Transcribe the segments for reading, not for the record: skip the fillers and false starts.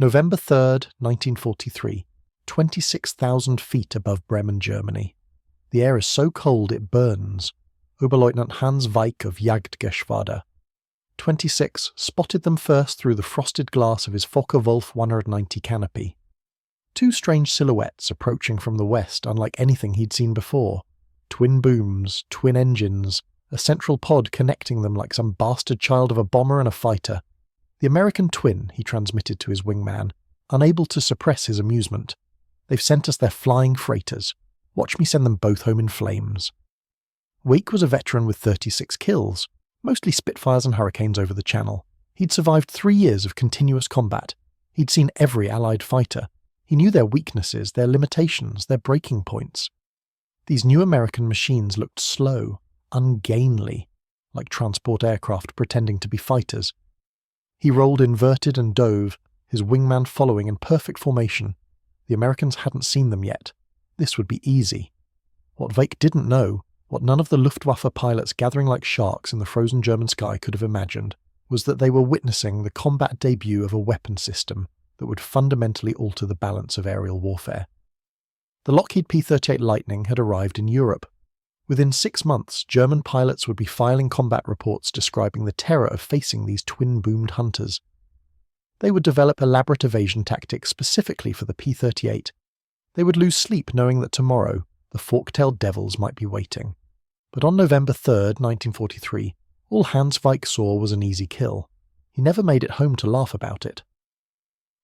November 3rd, 1943, 26,000 feet above Bremen, Germany. The air is so cold it burns. Oberleutnant Hans Weick of Jagdgeschwader 26 spotted them first through the frosted glass of his Focke-Wulf 190 canopy. Two strange silhouettes approaching from the west unlike anything he'd seen before. Twin booms, twin engines, a central pod connecting them like some bastard child of a bomber and a fighter. The American twin, he transmitted to his wingman, unable to suppress his amusement. They've sent us their flying freighters. Watch me send them both home in flames. Weick was a veteran with 36 kills, mostly Spitfires and Hurricanes over the Channel. He'd survived 3 years of continuous combat. He'd seen every Allied fighter. He knew their weaknesses, their limitations, their breaking points. These new American machines looked slow, ungainly, like transport aircraft pretending to be fighters. He rolled inverted and dove, his wingman following in perfect formation. The Americans hadn't seen them yet. This would be easy. What Weick didn't know, what none of the Luftwaffe pilots gathering like sharks in the frozen German sky could have imagined, was that they were witnessing the combat debut of a weapon system that would fundamentally alter the balance of aerial warfare. The Lockheed P-38 Lightning had arrived in Europe. Within 6 months, German pilots would be filing combat reports describing the terror of facing these twin-boomed hunters. They would develop elaborate evasion tactics specifically for the P-38. They would lose sleep knowing that tomorrow, the fork-tailed devils might be waiting. But on November 3rd, 1943, all Hans Weick saw was an easy kill. He never made it home to laugh about it.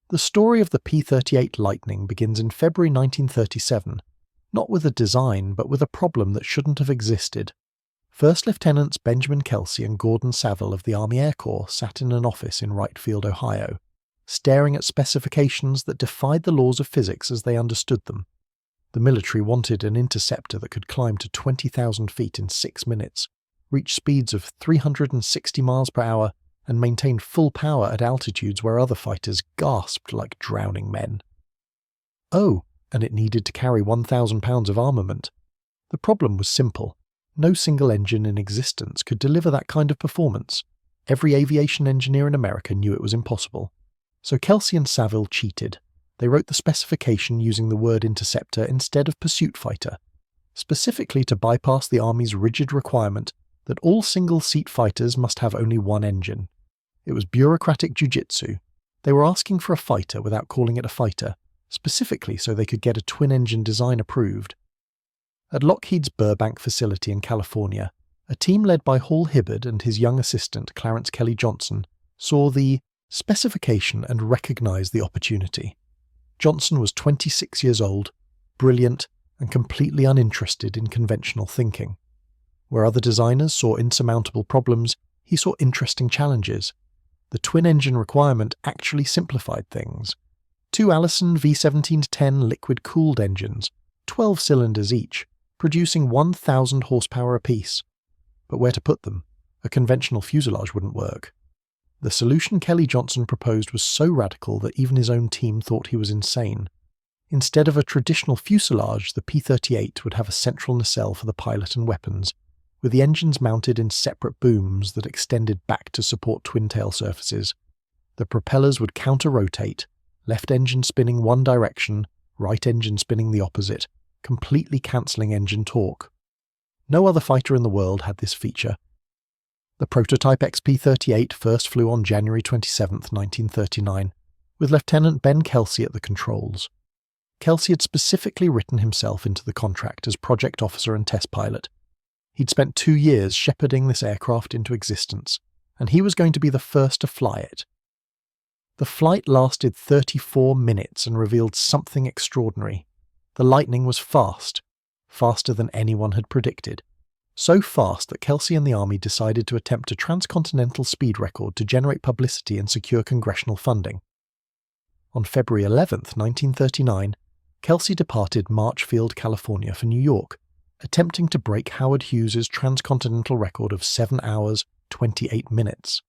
The story of the P-38 Lightning begins in February 1937, not with a design but with a problem that shouldn't have existed. First Lieutenants Benjamin Kelsey and Gordon Saville of the Army Air Corps sat in an office in Wright Field, Ohio, staring at specifications that defied the laws of physics as they understood them. The military wanted an interceptor that could climb to 20,000 feet in 6 minutes, reach speeds of 360 miles per hour, and maintain full power at altitudes where other fighters gasped like drowning men. Oh, and it needed to carry 1,000 pounds of armament. The problem was simple. No single engine in existence could deliver that kind of performance. Every aviation engineer in America knew it was impossible. So Kelsey and Saville cheated. They wrote the specification using the word interceptor instead of pursuit fighter, specifically to bypass the Army's rigid requirement that all single-seat fighters must have only one engine. It was bureaucratic jujitsu. They were asking for a fighter without calling it a fighter, specifically so they could get a twin-engine design approved. At Lockheed's Burbank facility in California, a team led by Hall Hibbard and his young assistant Clarence Kelly Johnson saw the specification and recognized the opportunity. Johnson was 26 years old, brilliant, and completely uninterested in conventional thinking. Where other designers saw insurmountable problems, he saw interesting challenges. The twin-engine requirement actually simplified things. 2 Allison V1710 liquid-cooled engines, 12 cylinders each, producing 1,000 horsepower apiece. But where to put them? A conventional fuselage wouldn't work. The solution Kelly Johnson proposed was so radical that even his own team thought he was insane. Instead of a traditional fuselage, the P-38 would have a central nacelle for the pilot and weapons, with the engines mounted in separate booms that extended back to support twin-tail surfaces. The propellers would counter-rotate, left engine spinning one direction, right engine spinning the opposite, completely cancelling engine torque. No other fighter in the world had this feature. The prototype XP-38 first flew on January 27, 1939, with Lieutenant Ben Kelsey at the controls. Kelsey had specifically written himself into the contract as project officer and test pilot. He'd spent 2 years shepherding this aircraft into existence, and he was going to be the first to fly it. The flight lasted 34 minutes and revealed something extraordinary. The Lightning was fast, faster than anyone had predicted. So fast that Kelsey and the Army decided to attempt a transcontinental speed record to generate publicity and secure congressional funding. On February 11, 1939, Kelsey departed Marchfield, California for New York, attempting to break Howard Hughes's transcontinental record of 7 hours, 28 minutes.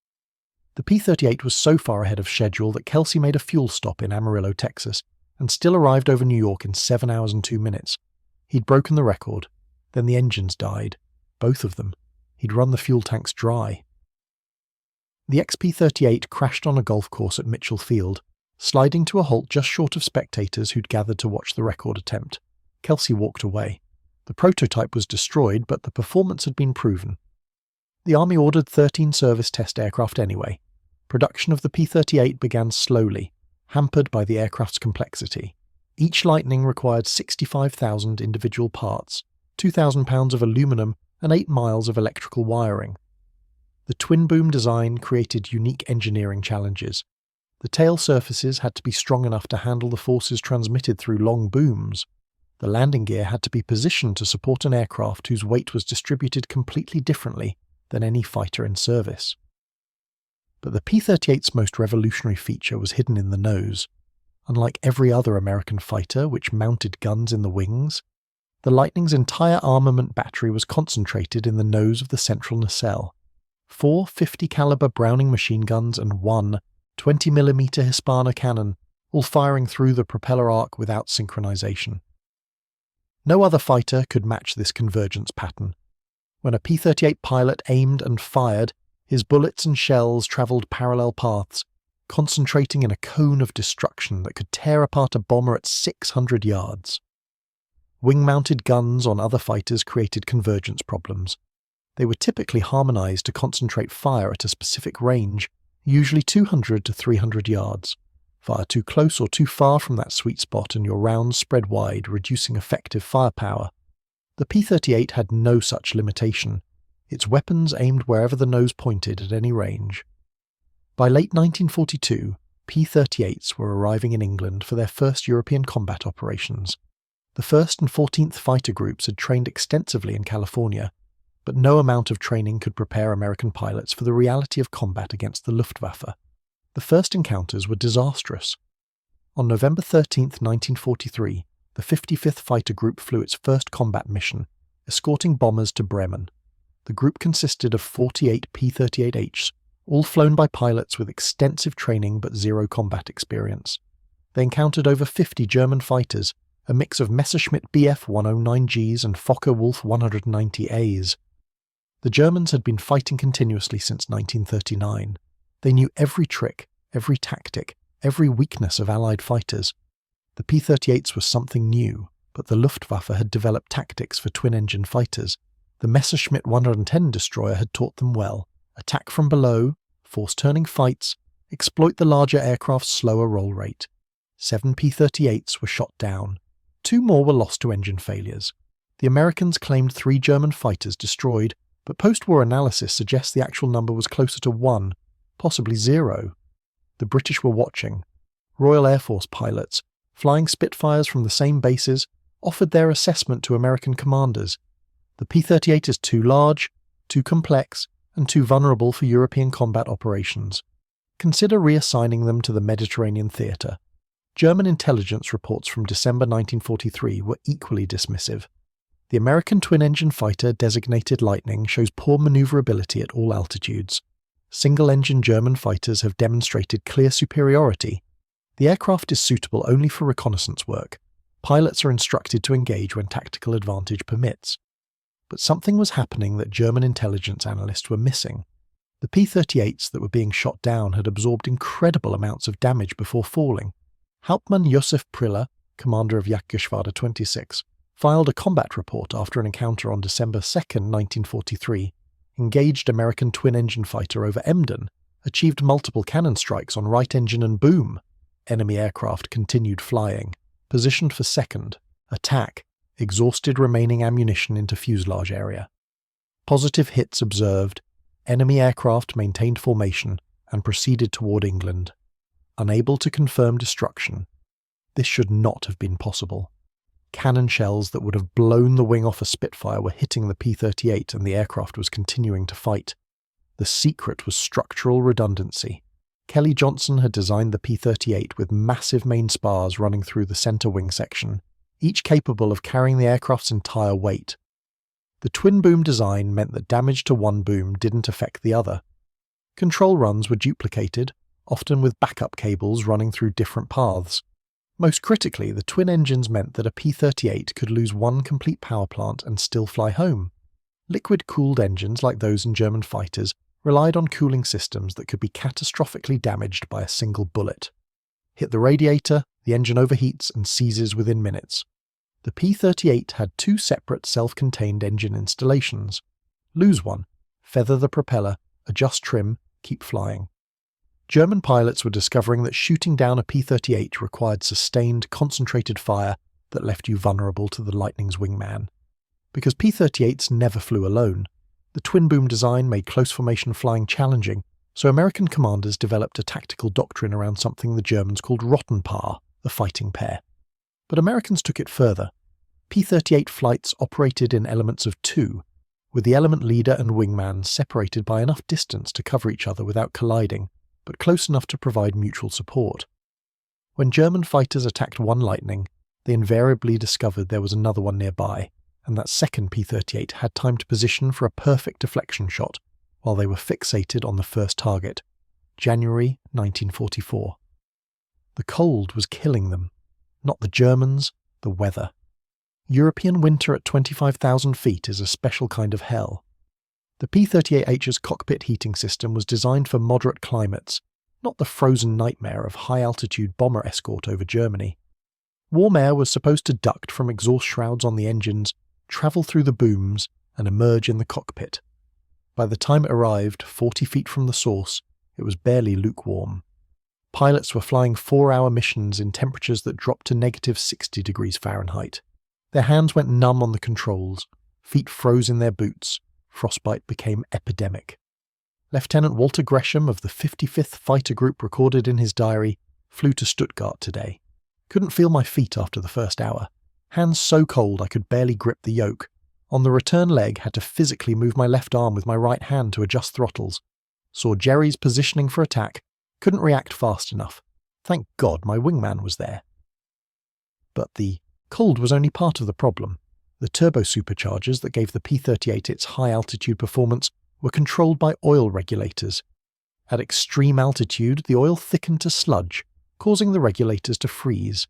The P-38 was so far ahead of schedule that Kelsey made a fuel stop in Amarillo, Texas, and still arrived over New York in 7 hours and 2 minutes. He'd broken the record. Then the engines died. Both of them. He'd run the fuel tanks dry. The XP-38 crashed on a golf course at Mitchell Field, Sliding to a halt just short of spectators who'd gathered to watch the record attempt, Kelsey walked away. The prototype was destroyed, but the performance had been proven. The Army ordered 13 service test aircraft anyway. Production of the P-38 began slowly, hampered by the aircraft's complexity. Each Lightning required 65,000 individual parts, 2,000 pounds of aluminum, and 8 miles of electrical wiring. The twin-boom design created unique engineering challenges. The tail surfaces had to be strong enough to handle the forces transmitted through long booms. The landing gear had to be positioned to support an aircraft whose weight was distributed completely differently than any fighter in service. But the P-38's most revolutionary feature was hidden in the nose. Unlike every other American fighter which mounted guns in the wings, the Lightning's entire armament battery was concentrated in the nose of the central nacelle. 4 50-caliber Browning machine guns and 1 20mm Hispana cannon, all firing through the propeller arc without synchronization. No other fighter could match this convergence pattern. When a P-38 pilot aimed and fired, his bullets and shells travelled parallel paths, concentrating in a cone of destruction that could tear apart a bomber at 600 yards. Wing-mounted guns on other fighters created convergence problems. They were typically harmonized to concentrate fire at a specific range, usually 200 to 300 yards. Fire too close or too far from that sweet spot and your rounds spread wide, reducing effective firepower. The P-38 had no such limitation. Its weapons aimed wherever the nose pointed at any range. By late 1942, P-38s were arriving in England for their first European combat operations. The 1st and 14th Fighter Groups had trained extensively in California, but no amount of training could prepare American pilots for the reality of combat against the Luftwaffe. The first encounters were disastrous. On November 13, 1943, the 55th Fighter Group flew its first combat mission, escorting bombers to Bremen. The group consisted of 48 P-38Hs, all flown by pilots with extensive training but zero combat experience. They encountered over 50 German fighters, a mix of Messerschmitt Bf 109Gs and Focke-Wulf 190As. The Germans had been fighting continuously since 1939. They knew every trick, every tactic, every weakness of Allied fighters. The P-38s were something new, but the Luftwaffe had developed tactics for twin-engine fighters. The Messerschmitt 110 destroyer had taught them well: attack from below, force turning fights, exploit the larger aircraft's slower roll rate. 7 P-38s were shot down. 2 more were lost to engine failures. The Americans claimed 3 German fighters destroyed, but post-war analysis suggests the actual number was closer to 1, possibly 0. The British were watching. Royal Air Force pilots, flying Spitfires from the same bases, offered their assessment to American commanders. The P-38 is too large, too complex, and too vulnerable for European combat operations. Consider reassigning them to the Mediterranean theatre. German intelligence reports from December 1943 were equally dismissive. The American twin-engine fighter designated Lightning shows poor maneuverability at all altitudes. Single-engine German fighters have demonstrated clear superiority. The aircraft is suitable only for reconnaissance work. Pilots are instructed to engage when tactical advantage permits. But something was happening that German intelligence analysts were missing. The P-38s that were being shot down had absorbed incredible amounts of damage before falling. Hauptmann Josef Priller, commander of Jagdgeschwader 26, filed a combat report after an encounter on December 2, 1943, engaged American twin-engine fighter over Emden, achieved multiple cannon strikes on right engine and boom. Enemy aircraft continued flying, positioned for second, attack, exhausted remaining ammunition into fuselage area. Positive hits observed, enemy aircraft maintained formation and proceeded toward England. Unable to confirm destruction. This should not have been possible. Cannon shells that would have blown the wing off a Spitfire were hitting the P-38 and the aircraft was continuing to fight. The secret was structural redundancy. Kelly Johnson had designed the P-38 with massive main spars running through the center wing section, each capable of carrying the aircraft's entire weight. The twin-boom design meant that damage to one boom didn't affect the other. Control runs were duplicated, often with backup cables running through different paths. Most critically, the twin engines meant that a P-38 could lose one complete power plant and still fly home. Liquid-cooled engines like those in German fighters relied on cooling systems that could be catastrophically damaged by a single bullet. Hit the radiator, the engine overheats and seizes within minutes. The P-38 had two separate self-contained engine installations. Lose one, feather the propeller, adjust trim, keep flying. German pilots were discovering that shooting down a P-38 required sustained, concentrated fire that left you vulnerable to the Lightning's wingman. Because P-38s never flew alone, the twin-boom design made close formation flying challenging, so American commanders developed a tactical doctrine around something the Germans called Rottenpaar, the fighting pair. But Americans took it further. P-38 flights operated in elements of two, with the element leader and wingman separated by enough distance to cover each other without colliding, but close enough to provide mutual support. When German fighters attacked one Lightning, they invariably discovered there was another one nearby, and that second P-38 had time to position for a perfect deflection shot while they were fixated on the first target, January 1944. The cold was killing them, not the Germans, the weather. European winter at 25,000 feet is a special kind of hell. The P-38H's cockpit heating system was designed for moderate climates, not the frozen nightmare of high-altitude bomber escort over Germany. Warm air was supposed to duct from exhaust shrouds on the engines, travel through the booms, and emerge in the cockpit. By the time it arrived, 40 feet from the source, it was barely lukewarm. Pilots were flying 4-hour missions in temperatures that dropped to negative 60 degrees Fahrenheit. Their hands went numb on the controls, feet froze in their boots, frostbite became epidemic. Lieutenant Walter Gresham of the 55th Fighter Group recorded in his diary, "Flew to Stuttgart today. Couldn't feel my feet after the first hour. Hands so cold I could barely grip the yoke. On the return leg had to physically move my left arm with my right hand to adjust throttles. Saw Jerry's positioning for attack, couldn't react fast enough. Thank God my wingman was there." But the cold was only part of the problem. The turbo-superchargers that gave the P-38 its high-altitude performance were controlled by oil regulators. At extreme altitude, the oil thickened to sludge, causing the regulators to freeze.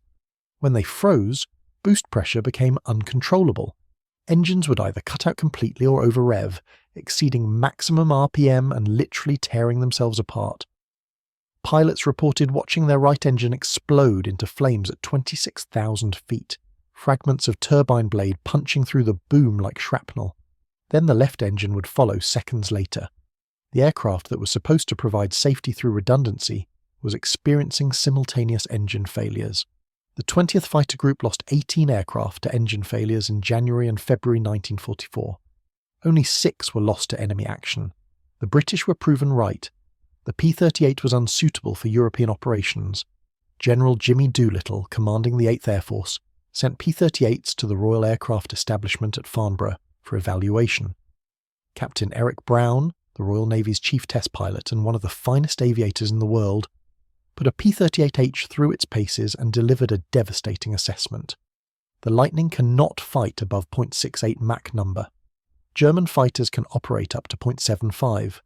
When they froze, boost pressure became uncontrollable. Engines would either cut out completely or over-rev, exceeding maximum RPM and literally tearing themselves apart. Pilots reported watching their right engine explode into flames at 26,000 feet. Fragments of turbine blade punching through the boom like shrapnel. Then the left engine would follow seconds later. The aircraft that was supposed to provide safety through redundancy was experiencing simultaneous engine failures. The 20th Fighter Group lost 18 aircraft to engine failures in January and February 1944. Only 6 were lost to enemy action. The British were proven right. The P-38 was unsuitable for European operations. General Jimmy Doolittle, commanding the 8th Air Force, sent P-38s to the Royal Aircraft Establishment at Farnborough for evaluation. Captain Eric Brown, the Royal Navy's chief test pilot and one of the finest aviators in the world, put a P-38H through its paces and delivered a devastating assessment. The Lightning cannot fight above 0.68 Mach number. German fighters can operate up to 0.75.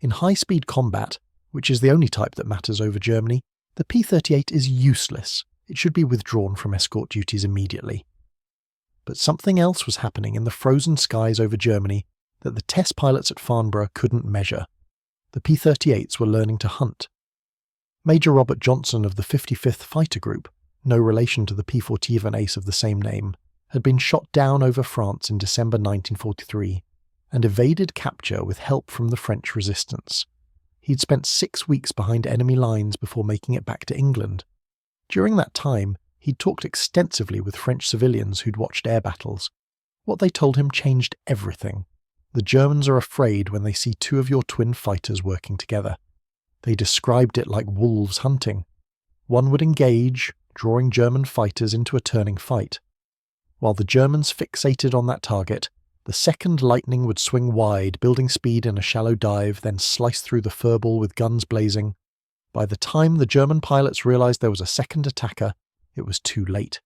In high-speed combat, which is the only type that matters over Germany, the P-38 is useless. It should be withdrawn from escort duties immediately. But something else was happening in the frozen skies over Germany that the test pilots at Farnborough couldn't measure. The P-38s were learning to hunt. Major Robert Johnson of the 55th Fighter Group, no relation to the P-41 ace of the same name, had been shot down over France in December 1943 and evaded capture with help from the French resistance. He'd spent 6 weeks behind enemy lines before making it back to England. During that time, he'd talked extensively with French civilians who'd watched air battles. What they told him changed everything. The Germans are afraid when they see two of your twin fighters working together. They described it like wolves hunting. One would engage, drawing German fighters into a turning fight. While the Germans fixated on that target, the second Lightning would swing wide, building speed in a shallow dive, then slice through the furball with guns blazing. By the time the German pilots realized there was a second attacker, it was too late.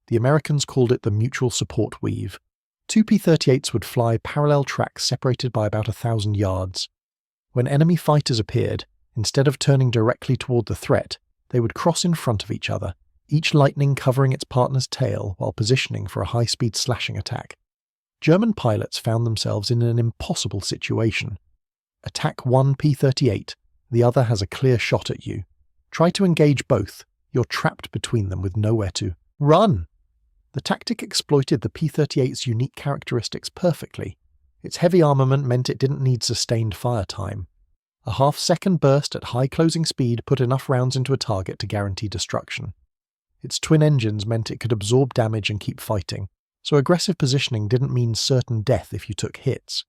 The Americans called it the mutual support weave. Two P-38s would fly parallel tracks separated by about 1,000 yards. When enemy fighters appeared, instead of turning directly toward the threat, they would cross in front of each other, each Lightning covering its partner's tail while positioning for a high-speed slashing attack. German pilots found themselves in an impossible situation. Attack one P-38, the other has a clear shot at you. Try to engage both. You're trapped between them with nowhere to run. The tactic exploited the P-38's unique characteristics perfectly. Its heavy armament meant it didn't need sustained fire time. A half-second burst at high closing speed put enough rounds into a target to guarantee destruction. Its twin engines meant it could absorb damage and keep fighting, so aggressive positioning didn't mean certain death if you took hits.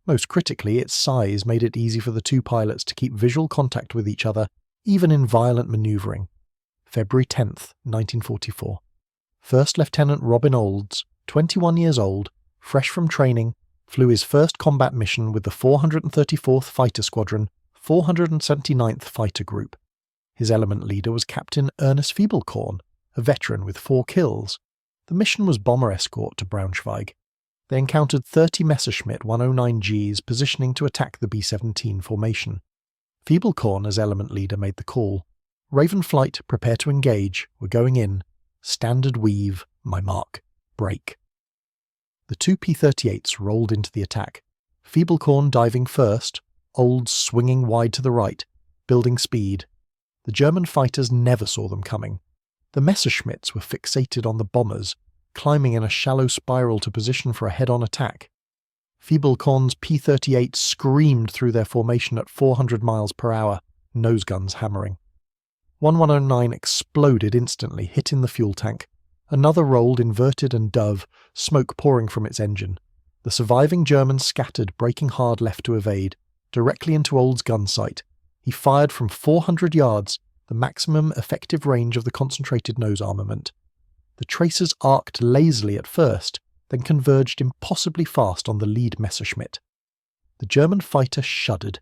Most critically, its size made it easy for the two pilots to keep visual contact with each other, even in violent manoeuvring. February 10th, 1944. First Lieutenant Robin Olds, 21 years old, fresh from training, flew his first combat mission with the 434th Fighter Squadron, 479th Fighter Group. His element leader was Captain Ernest Fiebelkorn, a veteran with 4 kills. The mission was bomber escort to Braunschweig. They encountered 30 Messerschmitt 109Gs positioning to attack the B-17 formation. Fiebelkorn, as element leader, made the call. Raven Flight, prepare to engage. We're going in. Standard weave, my mark. Break. The two P-38s rolled into the attack. Fiebelkorn diving first, Olds swinging wide to the right, building speed. The German fighters never saw them coming. The Messerschmitts were fixated on the bombers, climbing in a shallow spiral to position for a head-on attack. Fiebelkorn's P-38 screamed through their formation at 400 miles per hour, nose guns hammering. 1109 exploded instantly, hitting the fuel tank. Another rolled inverted and dove, smoke pouring from its engine. The surviving Germans scattered, braking hard left to evade, directly into Olds' gun sight. He fired from 400 yards, the maximum effective range of the concentrated nose armament. The tracers arced lazily at first, then converged impossibly fast on the lead Messerschmitt. The German fighter shuddered,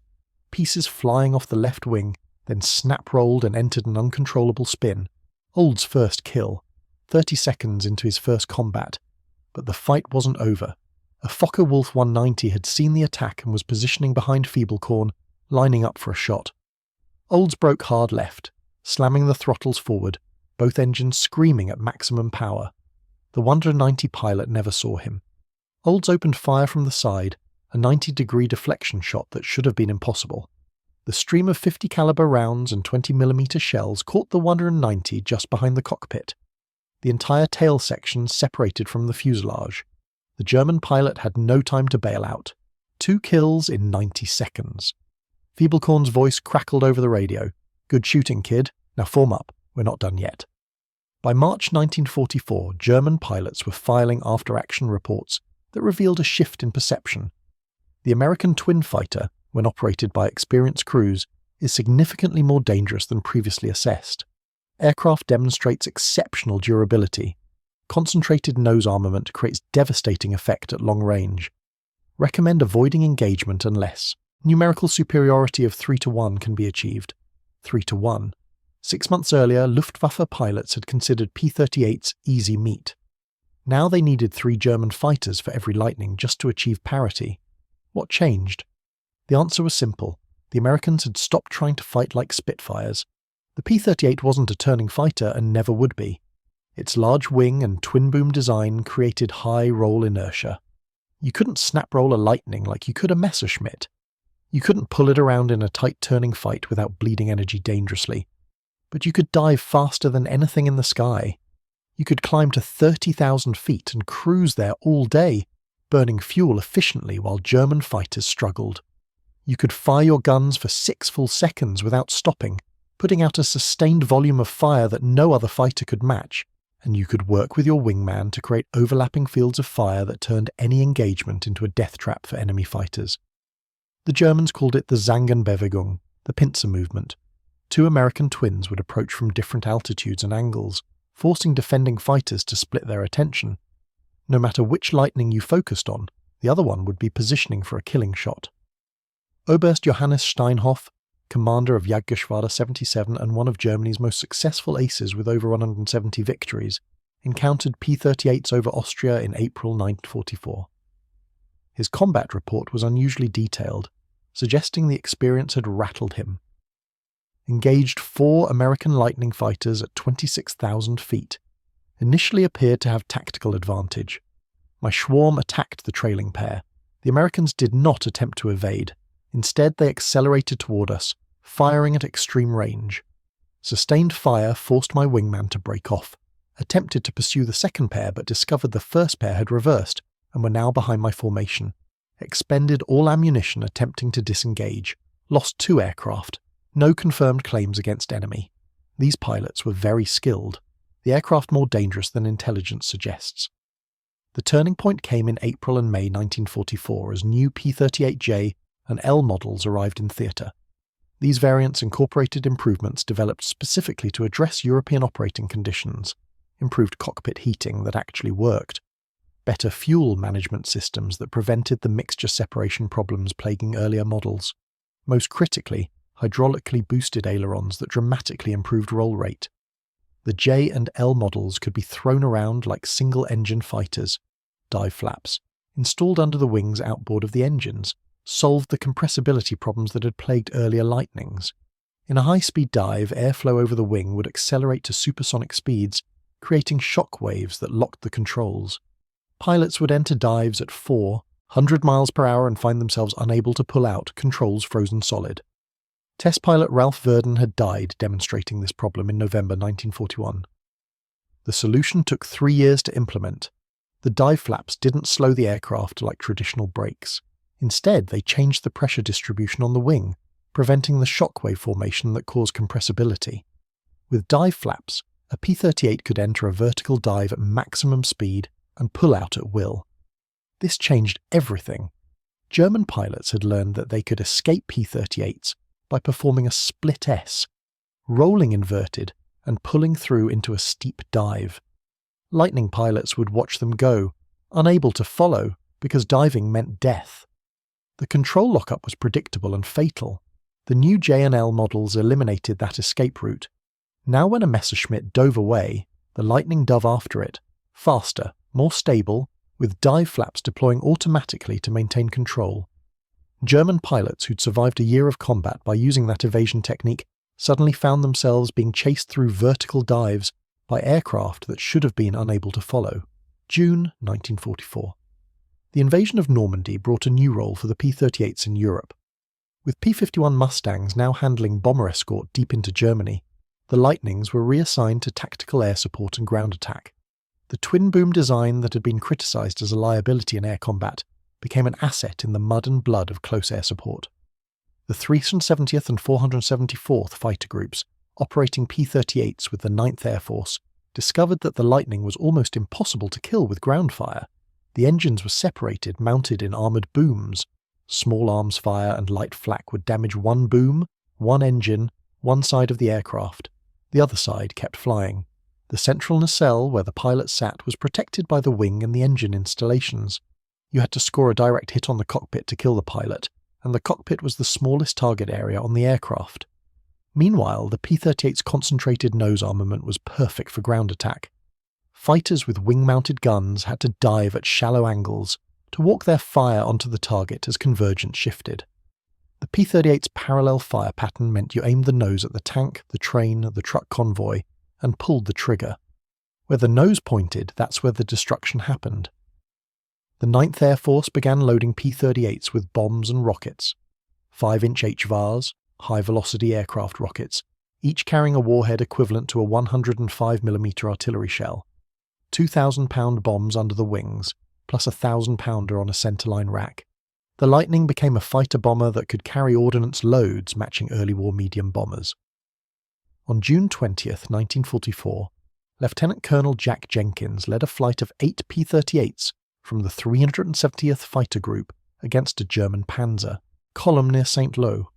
pieces flying off the left wing, then snap-rolled and entered an uncontrollable spin. Olds' first kill, 30 seconds into his first combat. But the fight wasn't over. A Focke-Wulf 190 had seen the attack and was positioning behind Fiebelkorn, lining up for a shot. Olds broke hard left, slamming the throttles forward, both engines screaming at maximum power. The 190 pilot never saw him. Olds opened fire from the side, a 90-degree deflection shot that should have been impossible. The stream of 50 caliber rounds and 20mm shells caught the 190 just behind the cockpit. The entire tail section separated from the fuselage. The German pilot had no time to bail out. 2 kills in 90 seconds. Fiebelkorn's voice crackled over the radio. Good shooting, kid. Now form up. We're not done yet. By March 1944, German pilots were filing after-action reports that revealed a shift in perception. The American twin fighter, when operated by experienced crews, is significantly more dangerous than previously assessed. Aircraft demonstrates exceptional durability. Concentrated nose armament creates devastating effect at long range. Recommend avoiding engagement unless numerical superiority of 3-1 can be achieved. 3-1. 6 months earlier, Luftwaffe pilots had considered P-38's easy meat. Now they needed 3 German fighters for every Lightning just to achieve parity. What changed? The answer was simple. The Americans had stopped trying to fight like Spitfires. The P-38 wasn't a turning fighter and never would be. Its large wing and twin-boom design created high roll inertia. You couldn't snap-roll a Lightning like you could a Messerschmitt. You couldn't pull it around in a tight turning fight without bleeding energy dangerously. But you could dive faster than anything in the sky. You could climb to 30,000 feet and cruise there all day, burning fuel efficiently while German fighters struggled. You could fire your guns for 6 full seconds without stopping, putting out a sustained volume of fire that no other fighter could match, and you could work with your wingman to create overlapping fields of fire that turned any engagement into a death trap for enemy fighters. The Germans called it the Zangenbewegung, the pincer movement. 2 American twins would approach from different altitudes and angles, forcing defending fighters to split their attention. No matter which Lightning you focused on, the other one would be positioning for a killing shot. Oberst Johannes Steinhoff, commander of Jagdgeschwader 77 and one of Germany's most successful aces with over 170 victories, encountered P-38s over Austria in April 1944. His combat report was unusually detailed, suggesting the experience had rattled him. Engaged 4 American Lightning fighters at 26,000 feet. Initially appeared to have tactical advantage. My swarm attacked the trailing pair. The Americans did not attempt to evade. Instead, they accelerated toward us, firing at extreme range. Sustained fire forced my wingman to break off, attempted to pursue the second pair but discovered the first pair had reversed and were now behind my formation, expended all ammunition attempting to disengage, lost 2 aircraft, no confirmed claims against enemy. These pilots were very skilled, the aircraft more dangerous than intelligence suggests. The turning point came in April and May 1944 as new P-38J and L models arrived in theatre. These variants incorporated improvements developed specifically to address European operating conditions, improved cockpit heating that actually worked, better fuel management systems that prevented the mixture separation problems plaguing earlier models, most critically, hydraulically boosted ailerons that dramatically improved roll rate. The J and L models could be thrown around like single-engine fighters, dive flaps, installed under the wings outboard of the engines, solved the compressibility problems that had plagued earlier Lightnings. In a high-speed dive, airflow over the wing would accelerate to supersonic speeds, creating shock waves that locked the controls. Pilots would enter dives at 400 miles per hour and find themselves unable to pull out, controls frozen solid. Test pilot Ralph Verdon had died demonstrating this problem in November 1941. The solution took 3 years to implement. The dive flaps didn't slow the aircraft like traditional brakes. Instead, they changed the pressure distribution on the wing, preventing the shockwave formation that caused compressibility. With dive flaps, a P-38 could enter a vertical dive at maximum speed and pull out at will. This changed everything. German pilots had learned that they could escape P-38s by performing a split S, rolling inverted and pulling through into a steep dive. Lightning pilots would watch them go, unable to follow because diving meant death. The control lockup was predictable and fatal. The new J&L models eliminated that escape route. Now when a Messerschmitt dove away, the Lightning dove after it, faster, more stable, with dive flaps deploying automatically to maintain control. German pilots who'd survived a year of combat by using that evasion technique suddenly found themselves being chased through vertical dives by aircraft that should have been unable to follow. June 1944. The invasion of Normandy brought a new role for the P-38s in Europe. With P-51 Mustangs now handling bomber escort deep into Germany, the Lightnings were reassigned to tactical air support and ground attack. The twin-boom design that had been criticised as a liability in air combat became an asset in the mud and blood of close air support. The 370th and 474th Fighter Groups, operating P-38s with the 9th Air Force, discovered that the Lightning was almost impossible to kill with ground fire. The engines were separated, mounted in armoured booms. Small arms fire and light flak would damage one boom, one engine, one side of the aircraft. The other side kept flying. The central nacelle where the pilot sat was protected by the wing and the engine installations. You had to score a direct hit on the cockpit to kill the pilot, and the cockpit was the smallest target area on the aircraft. Meanwhile, the P-38's concentrated nose armament was perfect for ground attack. Fighters with wing-mounted guns had to dive at shallow angles to walk their fire onto the target as convergence shifted. The P-38's parallel fire pattern meant you aimed the nose at the tank, the train, the truck convoy, and pulled the trigger. Where the nose pointed, that's where the destruction happened. The 9th Air Force began loading P-38s with bombs and rockets. 5-inch HVARs, high-velocity aircraft rockets, each carrying a warhead equivalent to a 105mm artillery shell. 2,000-pound bombs under the wings, plus a 1,000-pounder on a centerline rack. The Lightning became a fighter bomber that could carry ordnance loads matching early war medium bombers. On June 20th, 1944, Lieutenant Colonel Jack Jenkins led a flight of 8 P-38s from the 370th Fighter Group against a German Panzer, column near St. Lo.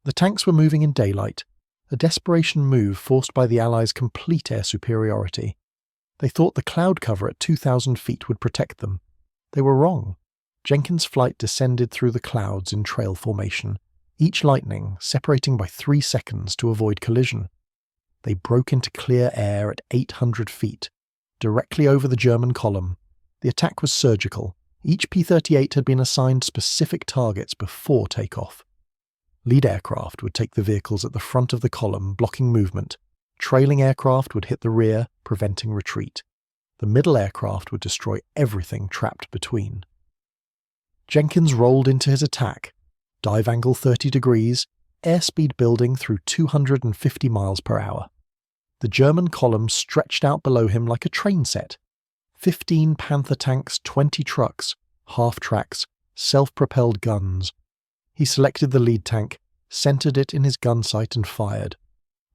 The tanks were moving in daylight, a desperation move forced by the Allies' complete air superiority. They thought the cloud cover at 2,000 feet would protect them. They were wrong. Jenkins' flight descended through the clouds in trail formation, each Lightning separating by 3 seconds to avoid collision. They broke into clear air at 800 feet, directly over the German column. The attack was surgical. Each P-38 had been assigned specific targets before takeoff. Lead aircraft would take the vehicles at the front of the column, blocking movement. Trailing aircraft would hit the rear, preventing retreat. The middle aircraft would destroy everything trapped between. Jenkins rolled into his attack. Dive angle 30 degrees, airspeed building through 250 miles per hour. The German column stretched out below him like a train set. 15 Panther tanks, 20 trucks, half-tracks, self-propelled guns. He selected the lead tank, centered it in his gun sight and fired.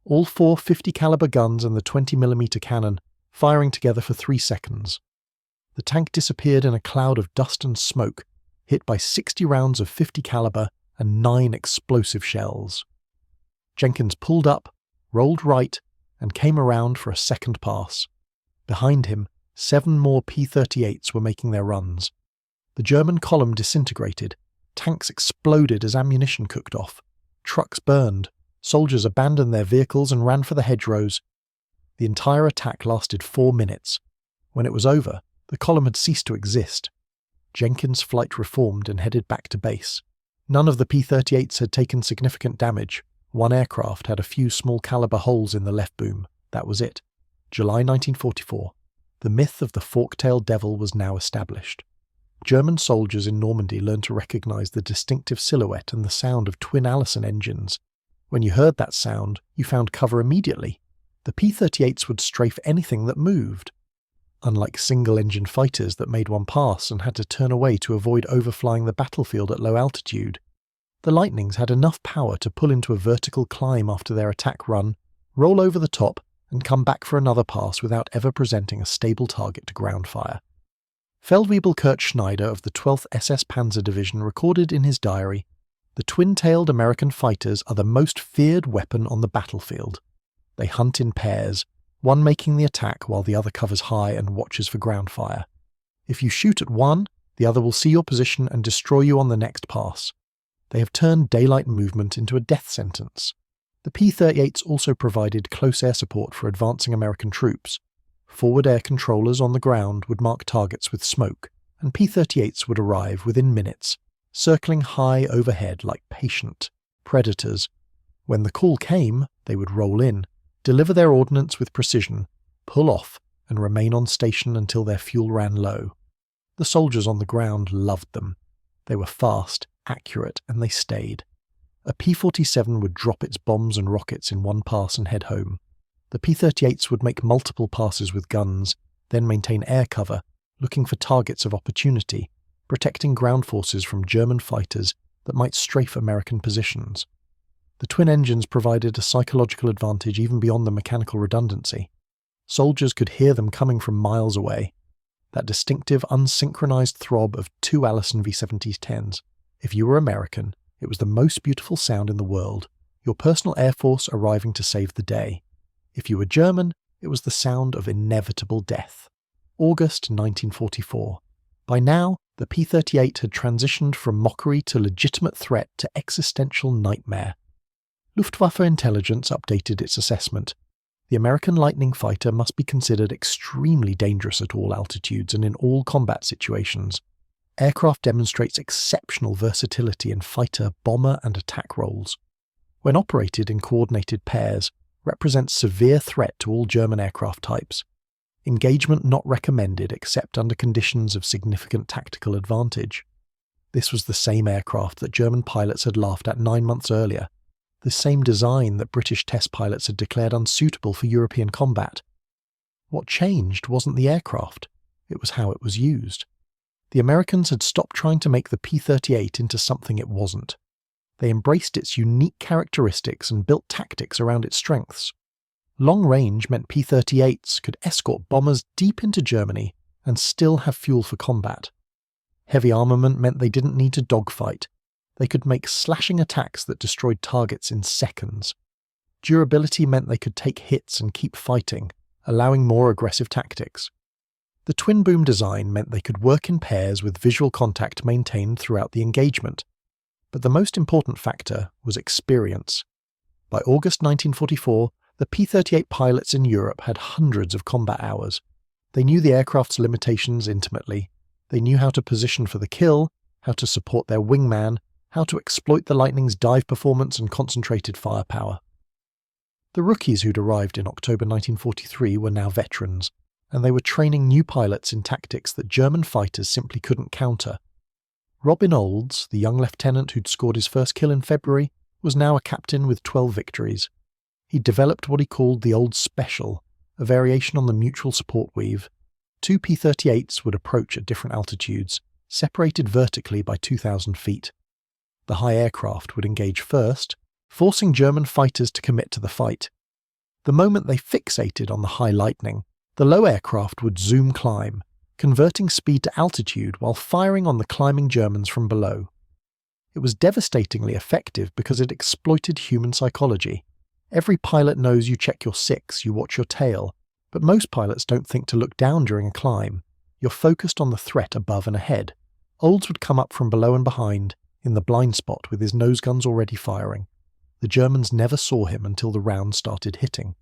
All 4 50 caliber guns and the 20mm cannon firing together for 3 seconds. The tank disappeared in a cloud of dust and smoke, hit by 60 rounds of 50 caliber and 9 explosive shells. Jenkins pulled up, rolled right, and came around for a second pass. Behind him, 7 more P-38s were making their runs. The German column disintegrated, tanks exploded as ammunition cooked off, trucks burned, soldiers abandoned their vehicles and ran for the hedgerows. The entire attack lasted 4 minutes. When it was over, the column had ceased to exist. Jenkins' flight reformed and headed back to base. None of the P-38s had taken significant damage. One aircraft had a few small caliber holes in the left boom. That was it. July 1944. The myth of the fork-tailed devil was now established. German soldiers in Normandy learned to recognize the distinctive silhouette and the sound of twin Allison engines. When you heard that sound, you found cover immediately. The P-38s would strafe anything that moved. Unlike single-engine fighters that made one pass and had to turn away to avoid overflying the battlefield at low altitude, the Lightnings had enough power to pull into a vertical climb after their attack run, roll over the top, and come back for another pass without ever presenting a stable target to ground fire. Feldwebel Kurt Schneider of the 12th SS Panzer Division recorded in his diary, "The twin-tailed American fighters are the most feared weapon on the battlefield. They hunt in pairs, one making the attack while the other covers high and watches for ground fire. If you shoot at one, the other will see your position and destroy you on the next pass. They have turned daylight movement into a death sentence." The P-38s also provided close air support for advancing American troops. Forward air controllers on the ground would mark targets with smoke, and P-38s would arrive within minutes, circling high overhead like patient predators. When the call came, they would roll in, deliver their ordnance with precision, pull off, and remain on station until their fuel ran low. The soldiers on the ground loved them. They were fast, accurate, and they stayed. A P-47 would drop its bombs and rockets in one pass and head home. The P-38s would make multiple passes with guns, then maintain air cover, looking for targets of opportunity, protecting ground forces from German fighters that might strafe American positions. The twin engines provided a psychological advantage even beyond the mechanical redundancy. Soldiers could hear them coming from miles away. That distinctive, unsynchronized throb of 2 Allison V-70-10s. If you were American, it was the most beautiful sound in the world, your personal air force arriving to save the day. If you were German, it was the sound of inevitable death. August 1944. By now, the P-38 had transitioned from mockery to legitimate threat to existential nightmare. Luftwaffe intelligence updated its assessment. The American Lightning fighter must be considered extremely dangerous at all altitudes and in all combat situations. Aircraft demonstrates exceptional versatility in fighter, bomber, and attack roles. When operated in coordinated pairs, represents severe threat to all German aircraft types. Engagement not recommended except under conditions of significant tactical advantage. This was the same aircraft that German pilots had laughed at 9 months earlier, the same design that British test pilots had declared unsuitable for European combat. What changed wasn't the aircraft, it was how it was used. The Americans had stopped trying to make the P-38 into something it wasn't. They embraced its unique characteristics and built tactics around its strengths. Long range meant P-38s could escort bombers deep into Germany and still have fuel for combat. Heavy armament meant they didn't need to dogfight. They could make slashing attacks that destroyed targets in seconds. Durability meant they could take hits and keep fighting, allowing more aggressive tactics. The twin-boom design meant they could work in pairs with visual contact maintained throughout the engagement. But the most important factor was experience. By August 1944, the P-38 pilots in Europe had hundreds of combat hours. They knew the aircraft's limitations intimately. They knew how to position for the kill, how to support their wingman, how to exploit the Lightning's dive performance and concentrated firepower. The rookies who'd arrived in October 1943 were now veterans, and they were training new pilots in tactics that German fighters simply couldn't counter. Robin Olds, the young lieutenant who'd scored his first kill in February, was now a captain with 12 victories. He developed what he called the Old Special, a variation on the mutual support weave. 2 P-38s would approach at different altitudes, separated vertically by 2,000 feet. The high aircraft would engage first, forcing German fighters to commit to the fight. The moment they fixated on the high lightning, the low aircraft would zoom climb, converting speed to altitude while firing on the climbing Germans from below. It was devastatingly effective because it exploited human psychology. Every pilot knows you check your six, you watch your tail, but most pilots don't think to look down during a climb. You're focused on the threat above and ahead. Olds would come up from below and behind, in the blind spot with his nose guns already firing. The Germans never saw him until the round started hitting.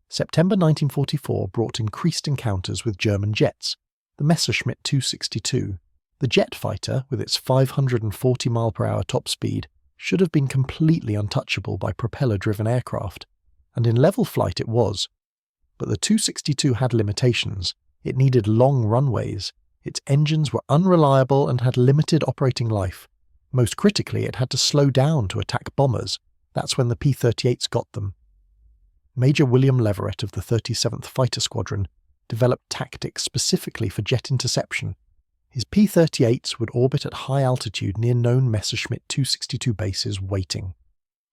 September 1944 brought increased encounters with German jets, the Messerschmitt 262. The jet fighter, with its 540 mph top speed, should have been completely untouchable by propeller-driven aircraft, and in level flight it was. But the 262 had limitations. It needed long runways, its engines were unreliable and had limited operating life. Most critically, it had to slow down to attack bombers. That's when the P-38s got them. Major William Leverett of the 37th Fighter Squadron developed tactics specifically for jet interception. His P-38s would orbit at high altitude near known Messerschmitt 262 bases waiting.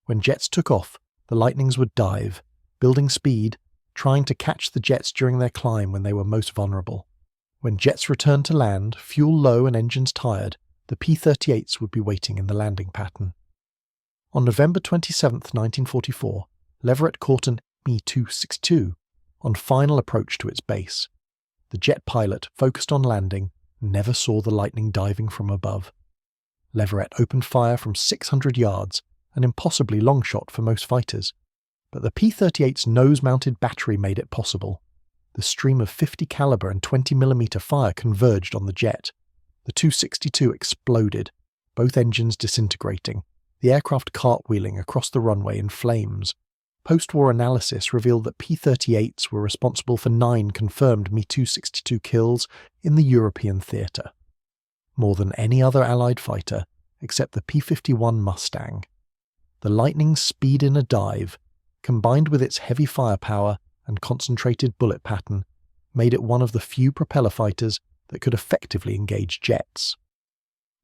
When jets took off, the Lightnings would dive, building speed, trying to catch the jets during their climb when they were most vulnerable. When jets returned to land, fuel low and engines tired, the P-38s would be waiting in the landing pattern. On November 27, 1944, Leverett caught an Me-262 on final approach to its base. The jet pilot, focused on landing, never saw the Lightning diving from above. Leverett opened fire from 600 yards, an impossibly long shot for most fighters. But the P-38's nose-mounted battery made it possible. The stream of 50 caliber and 20 mm fire converged on the jet. The 262 exploded, both engines disintegrating, the aircraft cartwheeling across the runway in flames. Post-war analysis revealed that P-38s were responsible for 9 confirmed Me-262 kills in the European theatre, more than any other Allied fighter except the P-51 Mustang. The Lightning's speed in a dive, combined with its heavy firepower and concentrated bullet pattern, made it one of the few propeller fighters that could effectively engage jets.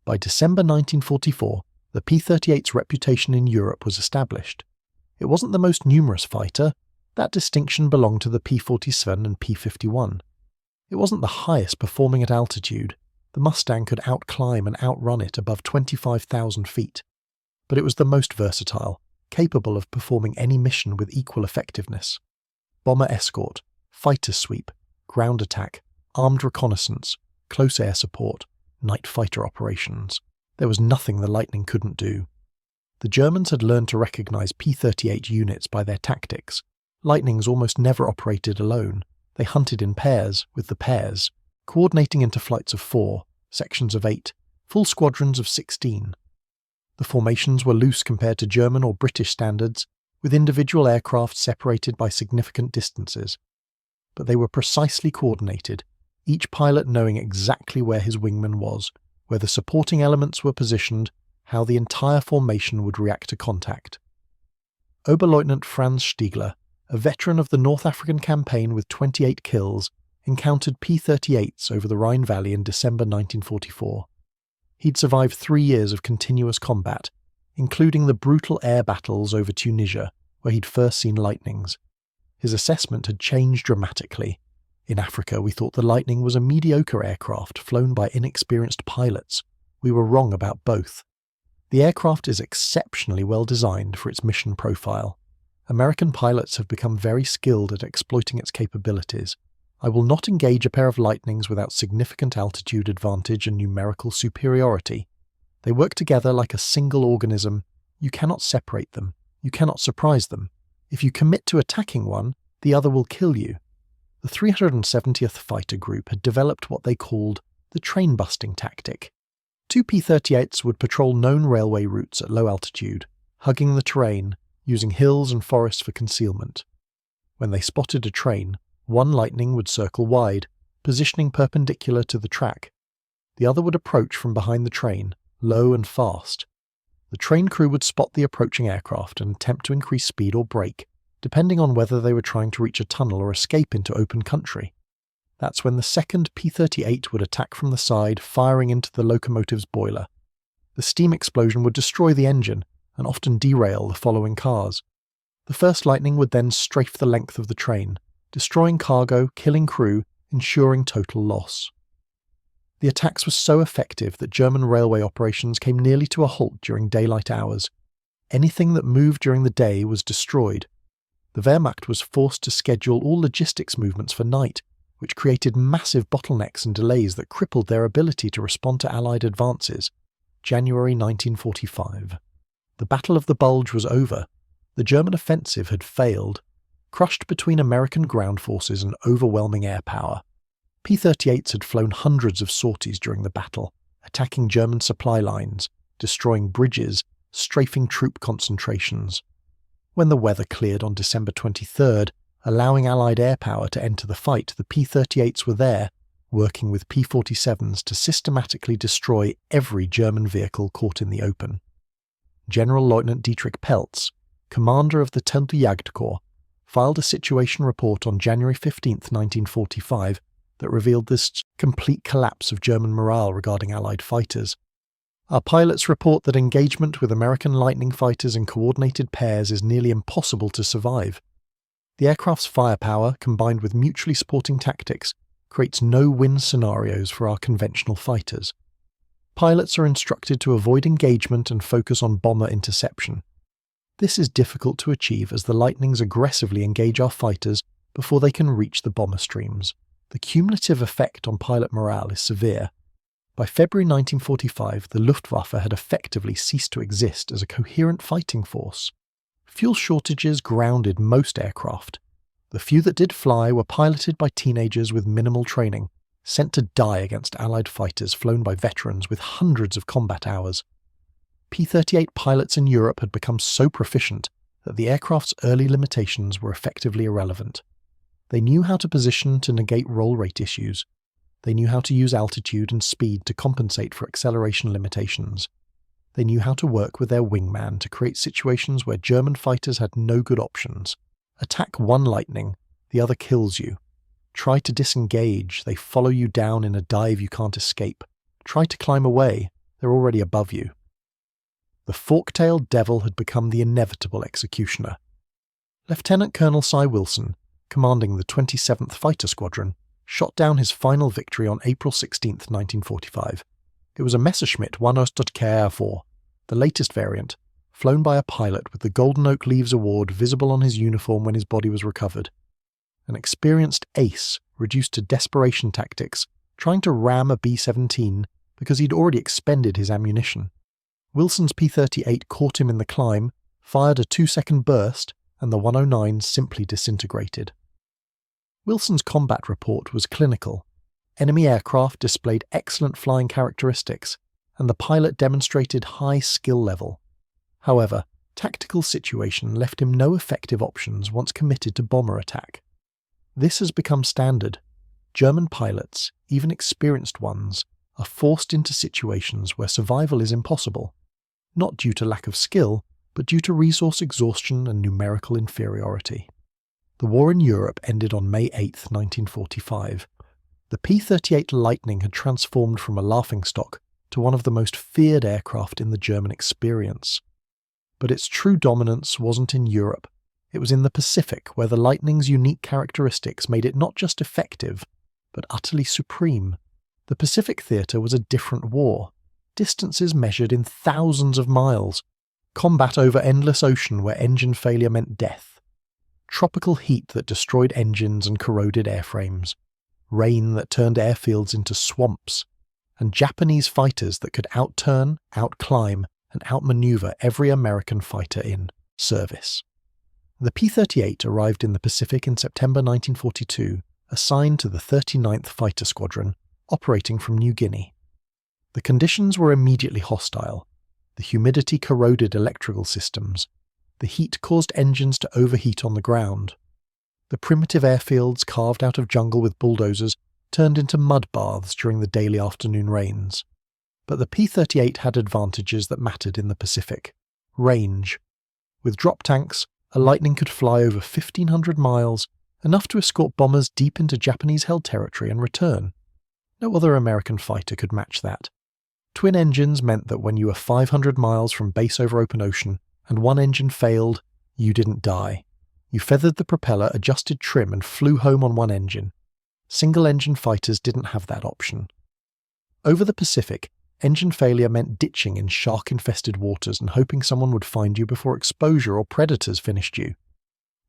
By December 1944, the P-38's reputation in Europe was established. It wasn't the most numerous fighter. That distinction belonged to the P-47 and P-51. It wasn't the highest performing at altitude. The Mustang could outclimb and outrun it above 25,000 feet. But it was the most versatile, capable of performing any mission with equal effectiveness. Bomber escort, fighter sweep, ground attack, armed reconnaissance, close air support, night fighter operations. There was nothing the Lightning couldn't do. The Germans had learned to recognize P-38 units by their tactics. Lightnings almost never operated alone. They hunted in pairs, with the pairs, coordinating into flights of 4, sections of 8, full squadrons of 16. The formations were loose compared to German or British standards, with individual aircraft separated by significant distances. But they were precisely coordinated, each pilot knowing exactly where his wingman was, where the supporting elements were positioned, how the entire formation would react to contact. Oberleutnant Franz Stiegler, a veteran of the North African campaign with 28 kills, encountered P-38s over the Rhine Valley in December 1944. He'd survived 3 years of continuous combat, including the brutal air battles over Tunisia, where he'd first seen Lightnings. His assessment had changed dramatically. In Africa, we thought the Lightning was a mediocre aircraft flown by inexperienced pilots. We were wrong about both. The aircraft is exceptionally well designed for its mission profile. American pilots have become very skilled at exploiting its capabilities. I will not engage a pair of Lightnings without significant altitude advantage and numerical superiority. They work together like a single organism. You cannot separate them. You cannot surprise them. If you commit to attacking one, the other will kill you. The 370th Fighter Group had developed what they called the train-busting tactic. 2 P-38s would patrol known railway routes at low altitude, hugging the terrain, using hills and forests for concealment. When they spotted a train, one Lightning would circle wide, positioning perpendicular to the track. The other would approach from behind the train, low and fast. The train crew would spot the approaching aircraft and attempt to increase speed or brake, depending on whether they were trying to reach a tunnel or escape into open country. That's when the second P-38 would attack from the side, firing into the locomotive's boiler. The steam explosion would destroy the engine and often derail the following cars. The first lightning would then strafe the length of the train, destroying cargo, killing crew, ensuring total loss. The attacks were so effective that German railway operations came nearly to a halt during daylight hours. Anything that moved during the day was destroyed. The Wehrmacht was forced to schedule all logistics movements for night, which created massive bottlenecks and delays that crippled their ability to respond to Allied advances. January 1945. The Battle of the Bulge was over. The German offensive had failed, crushed between American ground forces and overwhelming air power. P-38s had flown hundreds of sorties during the battle, attacking German supply lines, destroying bridges, strafing troop concentrations. When the weather cleared on December 23rd, allowing Allied air power to enter the fight, the P-38s were there, working with P-47s to systematically destroy every German vehicle caught in the open. General Lieutenant Dietrich Peltz, commander of the 10th Jagdkorps, filed a situation report on January 15, 1945, that revealed this complete collapse of German morale regarding Allied fighters. Our pilots report that engagement with American Lightning fighters in coordinated pairs is nearly impossible to survive. The aircraft's firepower, combined with mutually supporting tactics, creates no-win scenarios for our conventional fighters. Pilots are instructed to avoid engagement and focus on bomber interception. This is difficult to achieve as the Lightnings aggressively engage our fighters before they can reach the bomber streams. The cumulative effect on pilot morale is severe. By February 1945, the Luftwaffe had effectively ceased to exist as a coherent fighting force. Fuel shortages grounded most aircraft. The few that did fly were piloted by teenagers with minimal training, sent to die against Allied fighters flown by veterans with hundreds of combat hours. P-38 pilots in Europe had become so proficient that the aircraft's early limitations were effectively irrelevant. They knew how to position to negate roll rate issues. They knew how to use altitude and speed to compensate for acceleration limitations. They knew how to work with their wingman to create situations where German fighters had no good options. Attack one Lightning, the other kills you. Try to disengage, they follow you down in a dive you can't escape. Try to climb away, they're already above you. The fork-tailed devil had become the inevitable executioner. Lieutenant Colonel Cy Wilson, commanding the 27th Fighter Squadron, shot down his final victory on April 16, 1945. It was a Messerschmitt 1 Ostkar 4, the latest variant, flown by a pilot with the Golden Oak Leaves Award visible on his uniform when his body was recovered. An experienced ace reduced to desperation tactics, trying to ram a B-17 because he'd already expended his ammunition. Wilson's P-38 caught him in the climb, fired a 2-second burst, and the 109 simply disintegrated. Wilson's combat report was clinical. Enemy aircraft displayed excellent flying characteristics, and the pilot demonstrated high skill level. However, tactical situation left him no effective options once committed to bomber attack. This has become standard. German pilots, even experienced ones, are forced into situations where survival is impossible, not due to lack of skill, but due to resource exhaustion and numerical inferiority. The war in Europe ended on May 8, 1945. The P-38 Lightning had transformed from a laughingstock to one of the most feared aircraft in the German experience. But its true dominance wasn't in Europe. It was in the Pacific, where the Lightning's unique characteristics made it not just effective, but utterly supreme. The Pacific theatre was a different war. Distances measured in thousands of miles. Combat over endless ocean where engine failure meant death. Tropical heat that destroyed engines and corroded airframes. Rain that turned airfields into swamps. And Japanese fighters that could outturn, outclimb, and outmaneuver every American fighter in service. The P-38 arrived in the Pacific in September 1942, assigned to the 39th Fighter Squadron, operating from New Guinea. The conditions were immediately hostile. The humidity corroded electrical systems. The heat caused engines to overheat on the ground. The primitive airfields carved out of jungle with bulldozers turned into mud baths during the daily afternoon rains. But the P-38 had advantages that mattered in the Pacific. Range. With drop tanks, a Lightning could fly over 1,500 miles, enough to escort bombers deep into Japanese-held territory and return. No other American fighter could match that. Twin engines meant that when you were 500 miles from base over open ocean and one engine failed, you didn't die. You feathered the propeller, adjusted trim, and flew home on one engine. Single-engine fighters didn't have that option. Over the Pacific, engine failure meant ditching in shark-infested waters and hoping someone would find you before exposure or predators finished you.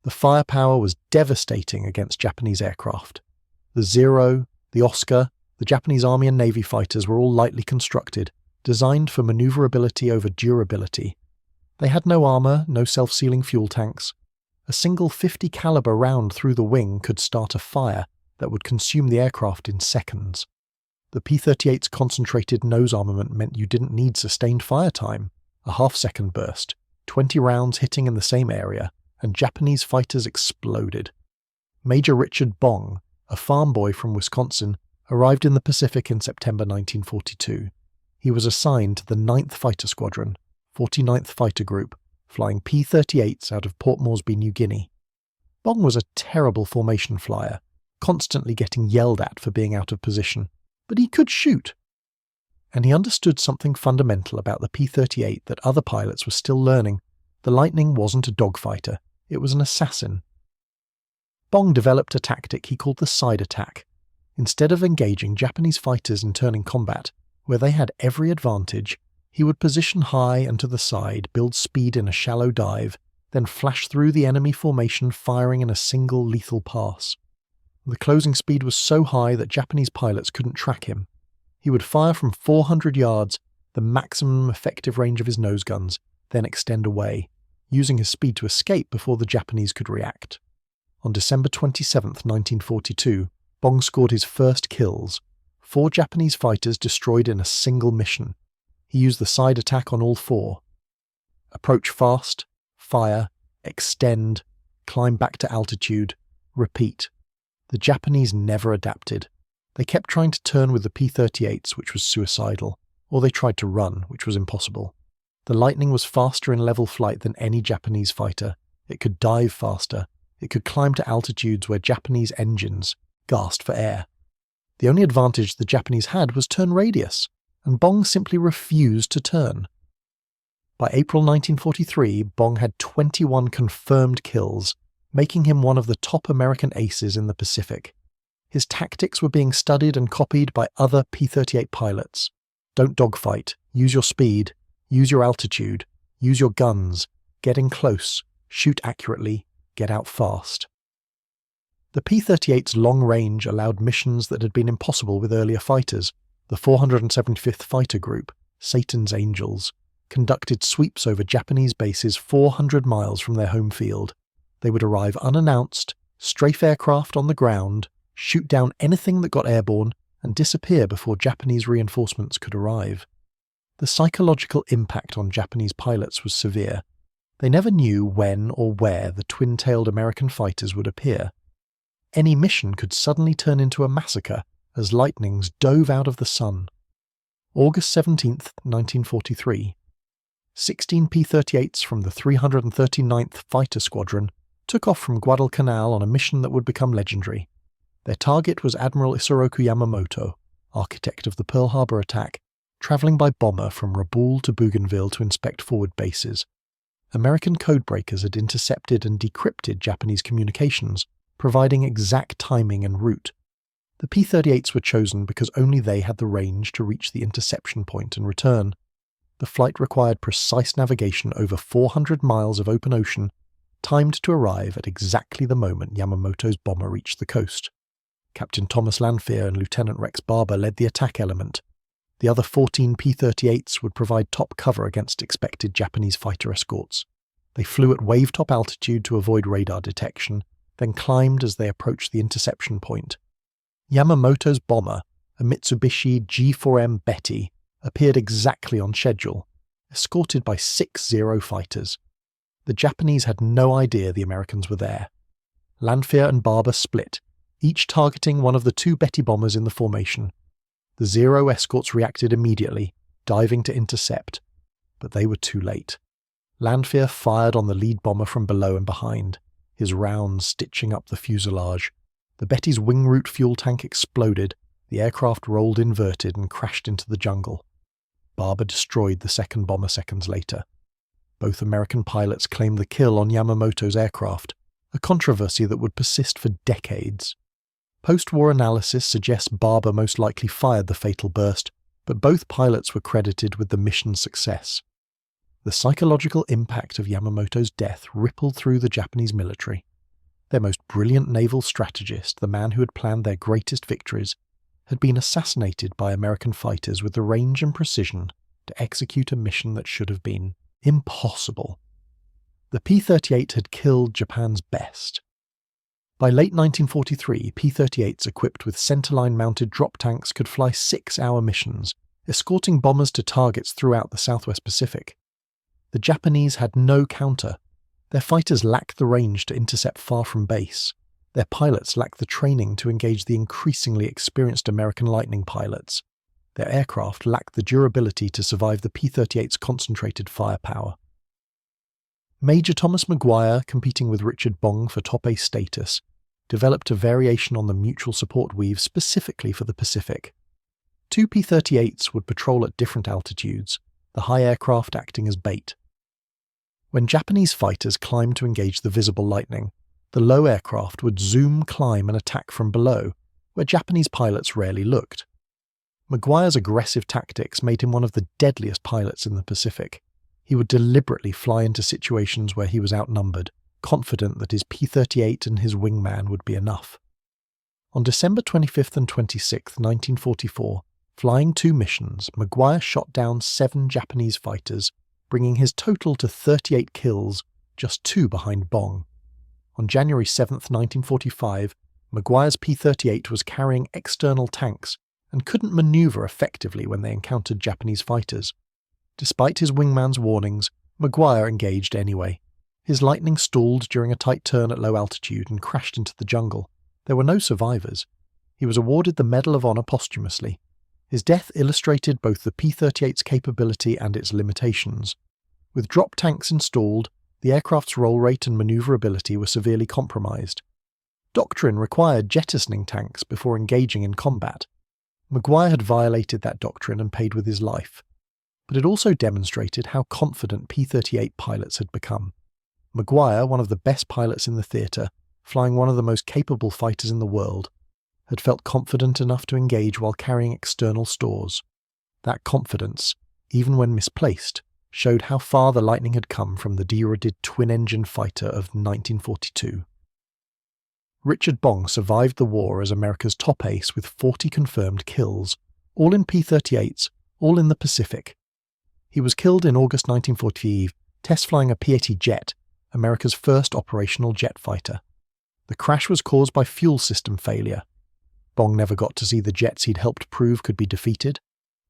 The firepower was devastating against Japanese aircraft. The Zero, the Oscar, the Japanese Army and Navy fighters were all lightly constructed, designed for maneuverability over durability. They had no armour, no self-sealing fuel tanks. A single .50 caliber round through the wing could start a fire that would consume the aircraft in seconds. The P-38's concentrated nose armament meant you didn't need sustained fire time. A half-second burst, 20 rounds hitting in the same area, and Japanese fighters exploded. Major Richard Bong, a farm boy from Wisconsin, arrived in the Pacific in September 1942. He was assigned to the 9th Fighter Squadron, 49th Fighter Group, flying P-38s out of Port Moresby, New Guinea. Bong was a terrible formation flyer, constantly getting yelled at for being out of position, but he could shoot. And he understood something fundamental about the P-38 that other pilots were still learning. The Lightning wasn't a dogfighter, it was an assassin. Bong developed a tactic he called the side attack. Instead of engaging Japanese fighters in turning combat, where they had every advantage, he would position high and to the side, build speed in a shallow dive, then flash through the enemy formation firing in a single lethal pass. The closing speed was so high that Japanese pilots couldn't track him. He would fire from 400 yards, the maximum effective range of his nose guns, then extend away, using his speed to escape before the Japanese could react. On December 27, 1942, Bong scored his first kills, 4 Japanese fighters destroyed in a single mission. He used the side attack on all 4. Approach fast, fire, extend, climb back to altitude, repeat. The Japanese never adapted. They kept trying to turn with the P-38s, which was suicidal, or they tried to run, which was impossible. The Lightning was faster in level flight than any Japanese fighter. It could dive faster. It could climb to altitudes where Japanese engines gasped for air. The only advantage the Japanese had was turn radius, and Bong simply refused to turn. By April 1943, Bong had 21 confirmed kills, making him one of the top American aces in the Pacific. His tactics were being studied and copied by other P-38 pilots. Don't dogfight, use your speed, use your altitude, use your guns, get in close, shoot accurately, get out fast. The P-38's long range allowed missions that had been impossible with earlier fighters. The 475th Fighter Group, Satan's Angels, conducted sweeps over Japanese bases 400 miles from their home field. They would arrive unannounced, strafe aircraft on the ground, shoot down anything that got airborne, and disappear before Japanese reinforcements could arrive. The psychological impact on Japanese pilots was severe. They never knew when or where the twin-tailed American fighters would appear. Any mission could suddenly turn into a massacre as Lightnings dove out of the sun. August 17, 1943. 16 P-38s from the 339th Fighter Squadron took off from Guadalcanal on a mission that would become legendary. Their target was Admiral Isoroku Yamamoto, architect of the Pearl Harbor attack, traveling by bomber from Rabaul to Bougainville to inspect forward bases. American codebreakers had intercepted and decrypted Japanese communications, providing exact timing and route. The P-38s were chosen because only they had the range to reach the interception point and return. The flight required precise navigation over 400 miles of open ocean, timed to arrive at exactly the moment Yamamoto's bomber reached the coast. Captain Thomas Lanphier and Lieutenant Rex Barber led the attack element. The other 14 P-38s would provide top cover against expected Japanese fighter escorts. They flew at wave-top altitude to avoid radar detection, then climbed as they approached the interception point. Yamamoto's bomber, a Mitsubishi G4M Betty, appeared exactly on schedule, escorted by 6 Zero fighters. The Japanese had no idea the Americans were there. Lanphier and Barber split, each targeting one of the 2 Betty bombers in the formation. The Zero escorts reacted immediately, diving to intercept, but they were too late. Landfear fired on the lead bomber from below and behind, his rounds stitching up the fuselage. The Betty's wing root fuel tank exploded, the aircraft rolled inverted and crashed into the jungle. Barber destroyed the second bomber seconds later. Both American pilots claimed the kill on Yamamoto's aircraft, a controversy that would persist for decades. Post-war analysis suggests Barber most likely fired the fatal burst, but both pilots were credited with the mission's success. The psychological impact of Yamamoto's death rippled through the Japanese military. Their most brilliant naval strategist, the man who had planned their greatest victories, had been assassinated by American fighters with the range and precision to execute a mission that should have been impossible. The P-38 had killed Japan's best. By late 1943, P-38s equipped with centerline-mounted drop tanks could fly 6-hour missions, escorting bombers to targets throughout the Southwest Pacific. The Japanese had no counter. Their fighters lacked the range to intercept far from base. Their pilots lacked the training to engage the increasingly experienced American Lightning pilots. Their aircraft lacked the durability to survive the P-38's concentrated firepower. Major Thomas Maguire, competing with Richard Bong for top ace status, developed a variation on the mutual support weave specifically for the Pacific. 2 P-38s would patrol at different altitudes, the high aircraft acting as bait. When Japanese fighters climbed to engage the visible Lightning, the low aircraft would zoom, climb and attack from below, where Japanese pilots rarely looked. Maguire's aggressive tactics made him one of the deadliest pilots in the Pacific. He would deliberately fly into situations where he was outnumbered, confident that his P-38 and his wingman would be enough. On December 25th and 26th, 1944, flying 2 missions, Maguire shot down 7 Japanese fighters, bringing his total to 38 kills, just 2 behind Bong. On January 7th, 1945, Maguire's P-38 was carrying external tanks and couldn't maneuver effectively when they encountered Japanese fighters. Despite his wingman's warnings, Maguire engaged anyway. His Lightning stalled during a tight turn at low altitude and crashed into the jungle. There were no survivors. He was awarded the Medal of Honor posthumously. His death illustrated both the P-38's capability and its limitations. With drop tanks installed, the aircraft's roll rate and maneuverability were severely compromised. Doctrine required jettisoning tanks before engaging in combat. Maguire had violated that doctrine and paid with his life. But it also demonstrated how confident P-38 pilots had become. Maguire, one of the best pilots in the theatre, flying one of the most capable fighters in the world, had felt confident enough to engage while carrying external stores. That confidence, even when misplaced, showed how far the Lightning had come from the derided twin-engine fighter of 1942. Richard Bong survived the war as America's top ace with 40 confirmed kills, all in P-38s, all in the Pacific. He was killed in August 1945, test-flying a P-80 jet, America's first operational jet fighter. The crash was caused by fuel system failure. Bong never got to see the jets he'd helped prove could be defeated.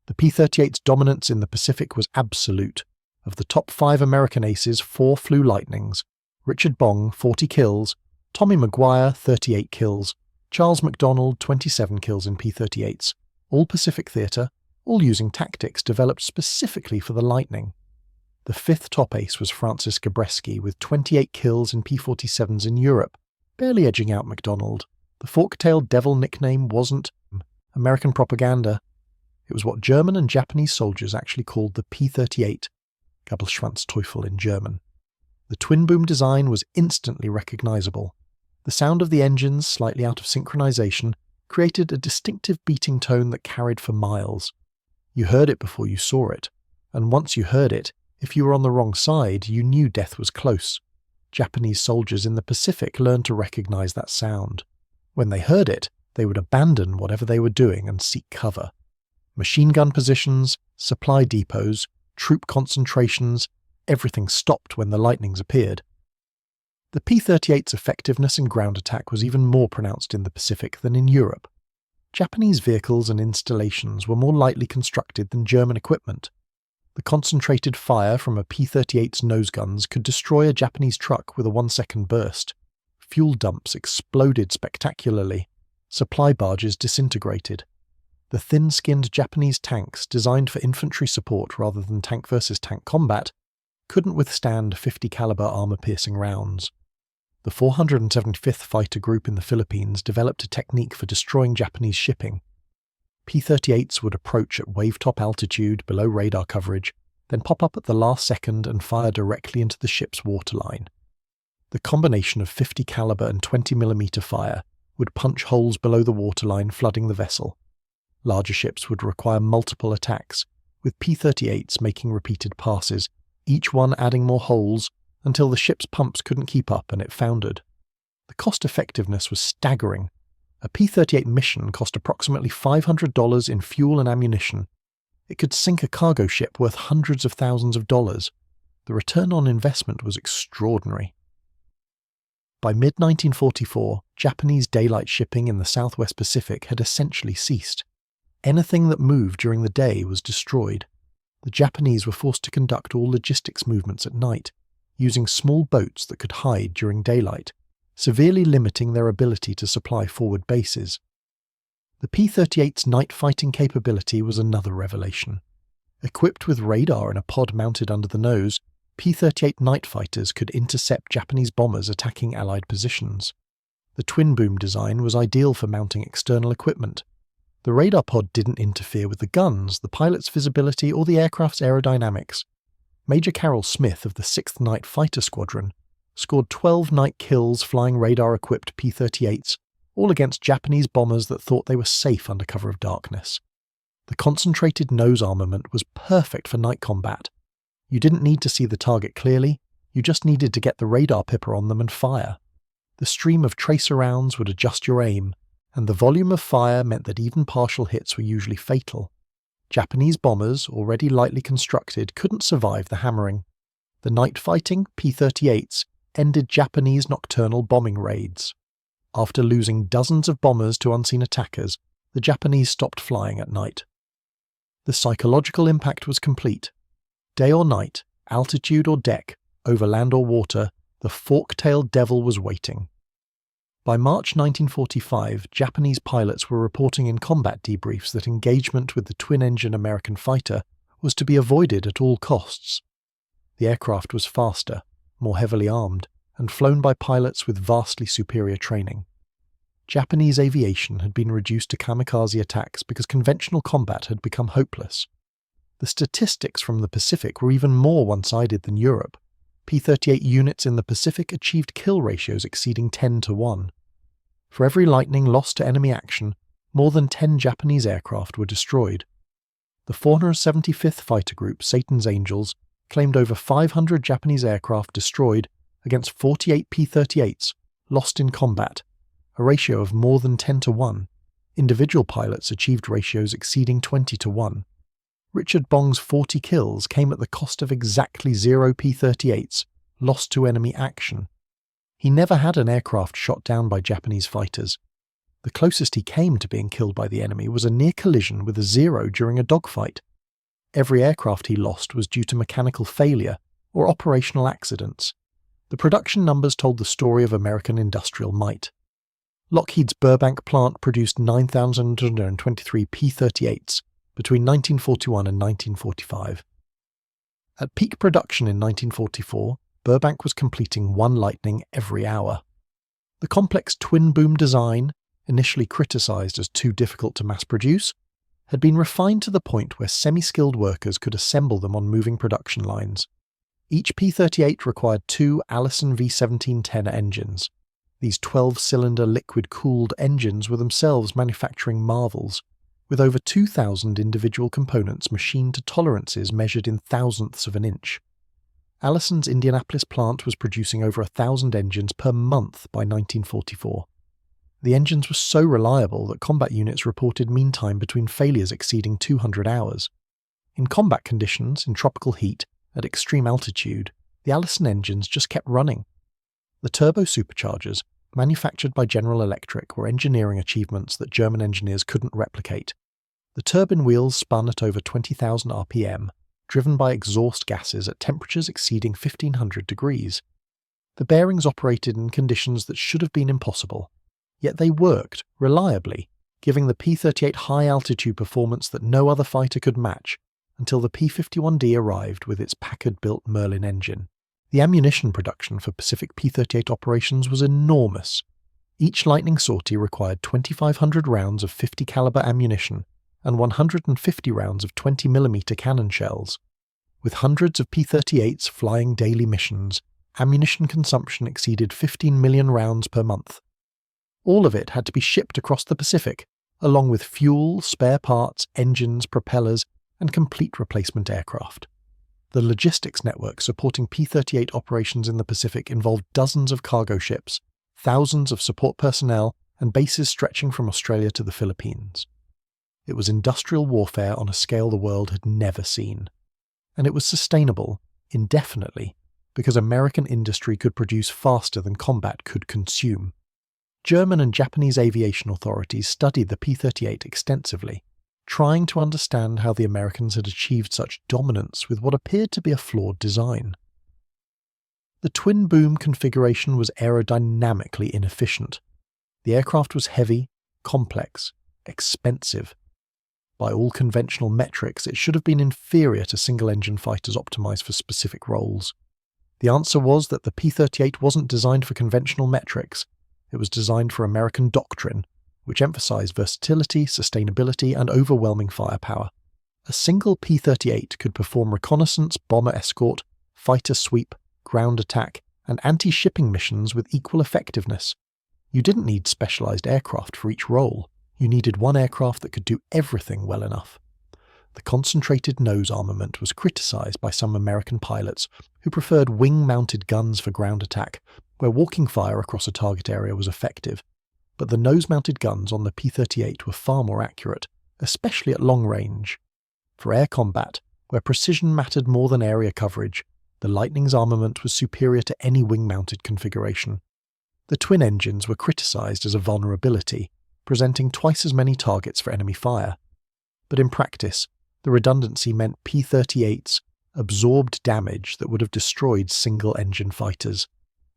The P-38's dominance in the Pacific was absolute. Of the top 5 American aces, 4 flew Lightnings. Richard Bong, 40 kills. Tommy Maguire, 38 kills. Charles McDonald, 27 kills in P-38s. All Pacific theatre, all using tactics developed specifically for the Lightning. The 5th top ace was Francis Gabreski with 28 kills in P-47s in Europe, barely edging out McDonald. The fork-tailed devil nickname wasn't American propaganda. It was what German and Japanese soldiers actually called the P-38, Gabelschwanzteufel in German. The twin-boom design was instantly recognizable. The sound of the engines, slightly out of synchronization, created a distinctive beating tone that carried for miles. You heard it before you saw it, and once you heard it, if you were on the wrong side, you knew death was close. Japanese soldiers in the Pacific learned to recognize that sound. When they heard it, they would abandon whatever they were doing and seek cover. Machine gun positions, supply depots, troop concentrations, everything stopped when the Lightnings appeared. The P-38's effectiveness in ground attack was even more pronounced in the Pacific than in Europe. Japanese vehicles and installations were more lightly constructed than German equipment. The concentrated fire from a P-38's nose guns could destroy a Japanese truck with a 1-second burst. Fuel dumps exploded spectacularly. Supply barges disintegrated. The thin-skinned Japanese tanks, designed for infantry support rather than tank versus tank combat, couldn't withstand 50 caliber armor-piercing rounds. The 475th Fighter Group in the Philippines developed a technique for destroying Japanese shipping. P-38s would approach at wave-top altitude below radar coverage, then pop up at the last second and fire directly into the ship's waterline. The combination of 50 caliber and 20mm fire would punch holes below the waterline, flooding the vessel. Larger ships would require multiple attacks, with P-38s making repeated passes, each one adding more holes until the ship's pumps couldn't keep up and it foundered. The cost-effectiveness was staggering. A P-38 mission cost approximately $500 in fuel and ammunition. It could sink a cargo ship worth hundreds of thousands of dollars. The return on investment was extraordinary. By mid-1944, Japanese daylight shipping in the Southwest Pacific had essentially ceased. Anything that moved during the day was destroyed. The Japanese were forced to conduct all logistics movements at night, using small boats that could hide during daylight, severely limiting their ability to supply forward bases. The P-38's night fighting capability was another revelation. Equipped with radar in a pod mounted under the nose, P-38 night fighters could intercept Japanese bombers attacking Allied positions. The twin-boom design was ideal for mounting external equipment. The radar pod didn't interfere with the guns, the pilot's visibility, or the aircraft's aerodynamics. Major Carroll Smith of the 6th Night Fighter Squadron scored 12 night kills flying radar-equipped P-38s, all against Japanese bombers that thought they were safe under cover of darkness. The concentrated nose armament was perfect for night combat. You didn't need to see the target clearly, you just needed to get the radar pipper on them and fire. The stream of tracer rounds would adjust your aim, and the volume of fire meant that even partial hits were usually fatal. Japanese bombers, already lightly constructed, couldn't survive the hammering. The night-fighting P-38s ended Japanese nocturnal bombing raids. After losing dozens of bombers to unseen attackers, the Japanese stopped flying at night. The psychological impact was complete. Day or night, altitude or deck, over land or water, the fork-tailed devil was waiting. By March 1945, Japanese pilots were reporting in combat debriefs that engagement with the twin-engine American fighter was to be avoided at all costs. The aircraft was faster, more heavily armed, and flown by pilots with vastly superior training. Japanese aviation had been reduced to kamikaze attacks because conventional combat had become hopeless. The statistics from the Pacific were even more one-sided than Europe. P-38 units in the Pacific achieved kill ratios exceeding 10-1. For every lightning lost to enemy action, more than 10 Japanese aircraft were destroyed. The 475th Fighter Group, Satan's Angels, claimed over 500 Japanese aircraft destroyed against 48 P-38s, lost in combat, a ratio of more than 10-1. Individual pilots achieved ratios exceeding 20-1. Richard Bong's 40 kills came at the cost of exactly 0 P-38s, lost to enemy action. He never had an aircraft shot down by Japanese fighters. The closest he came to being killed by the enemy was a near collision with a 0 during a dogfight. Every aircraft he lost was due to mechanical failure or operational accidents. The production numbers told the story of American industrial might. Lockheed's Burbank plant produced 9,123 P-38s between 1941 and 1945. At peak production in 1944, Burbank was completing one Lightning every hour. The complex twin-boom design, initially criticized as too difficult to mass-produce, had been refined to the point where semi-skilled workers could assemble them on moving production lines. Each P-38 required 2 Allison V1710 engines. These 12-cylinder liquid-cooled engines were themselves manufacturing marvels, with over 2,000 individual components machined to tolerances measured in thousandths of an inch. Allison's Indianapolis plant was producing over 1,000 engines per month by 1944. The engines were so reliable that combat units reported mean time between failures exceeding 200 hours. In combat conditions, in tropical heat, at extreme altitude, the Allison engines just kept running. The turbo superchargers, manufactured by General Electric, were engineering achievements that German engineers couldn't replicate. The turbine wheels spun at over 20,000 RPM, driven by exhaust gases at temperatures exceeding 1,500 degrees. The bearings operated in conditions that should have been impossible, yet they worked reliably, giving the P-38 high-altitude performance that no other fighter could match until the P-51D arrived with its Packard-built Merlin engine. The ammunition production for Pacific P-38 operations was enormous. Each Lightning sortie required 2,500 rounds of 50 caliber ammunition and 150 rounds of 20mm cannon shells. With hundreds of P-38s flying daily missions, ammunition consumption exceeded 15 million rounds per month. All of it had to be shipped across the Pacific, along with fuel, spare parts, engines, propellers, and complete replacement aircraft. The logistics network supporting P-38 operations in the Pacific involved dozens of cargo ships, thousands of support personnel, and bases stretching from Australia to the Philippines. It was industrial warfare on a scale the world had never seen. And it was sustainable, indefinitely, because American industry could produce faster than combat could consume. German and Japanese aviation authorities studied the P-38 extensively, trying to understand how the Americans had achieved such dominance with what appeared to be a flawed design. The twin-boom configuration was aerodynamically inefficient. The aircraft was heavy, complex, expensive. By all conventional metrics, it should have been inferior to single-engine fighters optimized for specific roles. The answer was that the P-38 wasn't designed for conventional metrics. It was designed for American doctrine, which emphasized versatility, sustainability, and overwhelming firepower. A single P-38 could perform reconnaissance, bomber escort, fighter sweep, ground attack, and anti-shipping missions with equal effectiveness. You didn't need specialized aircraft for each role. You needed one aircraft that could do everything well enough. The concentrated nose armament was criticized by some American pilots who preferred wing-mounted guns for ground attack, where walking fire across a target area was effective. But the nose-mounted guns on the P-38 were far more accurate, especially at long range. For air combat, where precision mattered more than area coverage, the Lightning's armament was superior to any wing-mounted configuration. The twin engines were criticized as a vulnerability, presenting twice as many targets for enemy fire. But in practice, the redundancy meant P-38s absorbed damage that would have destroyed single-engine fighters.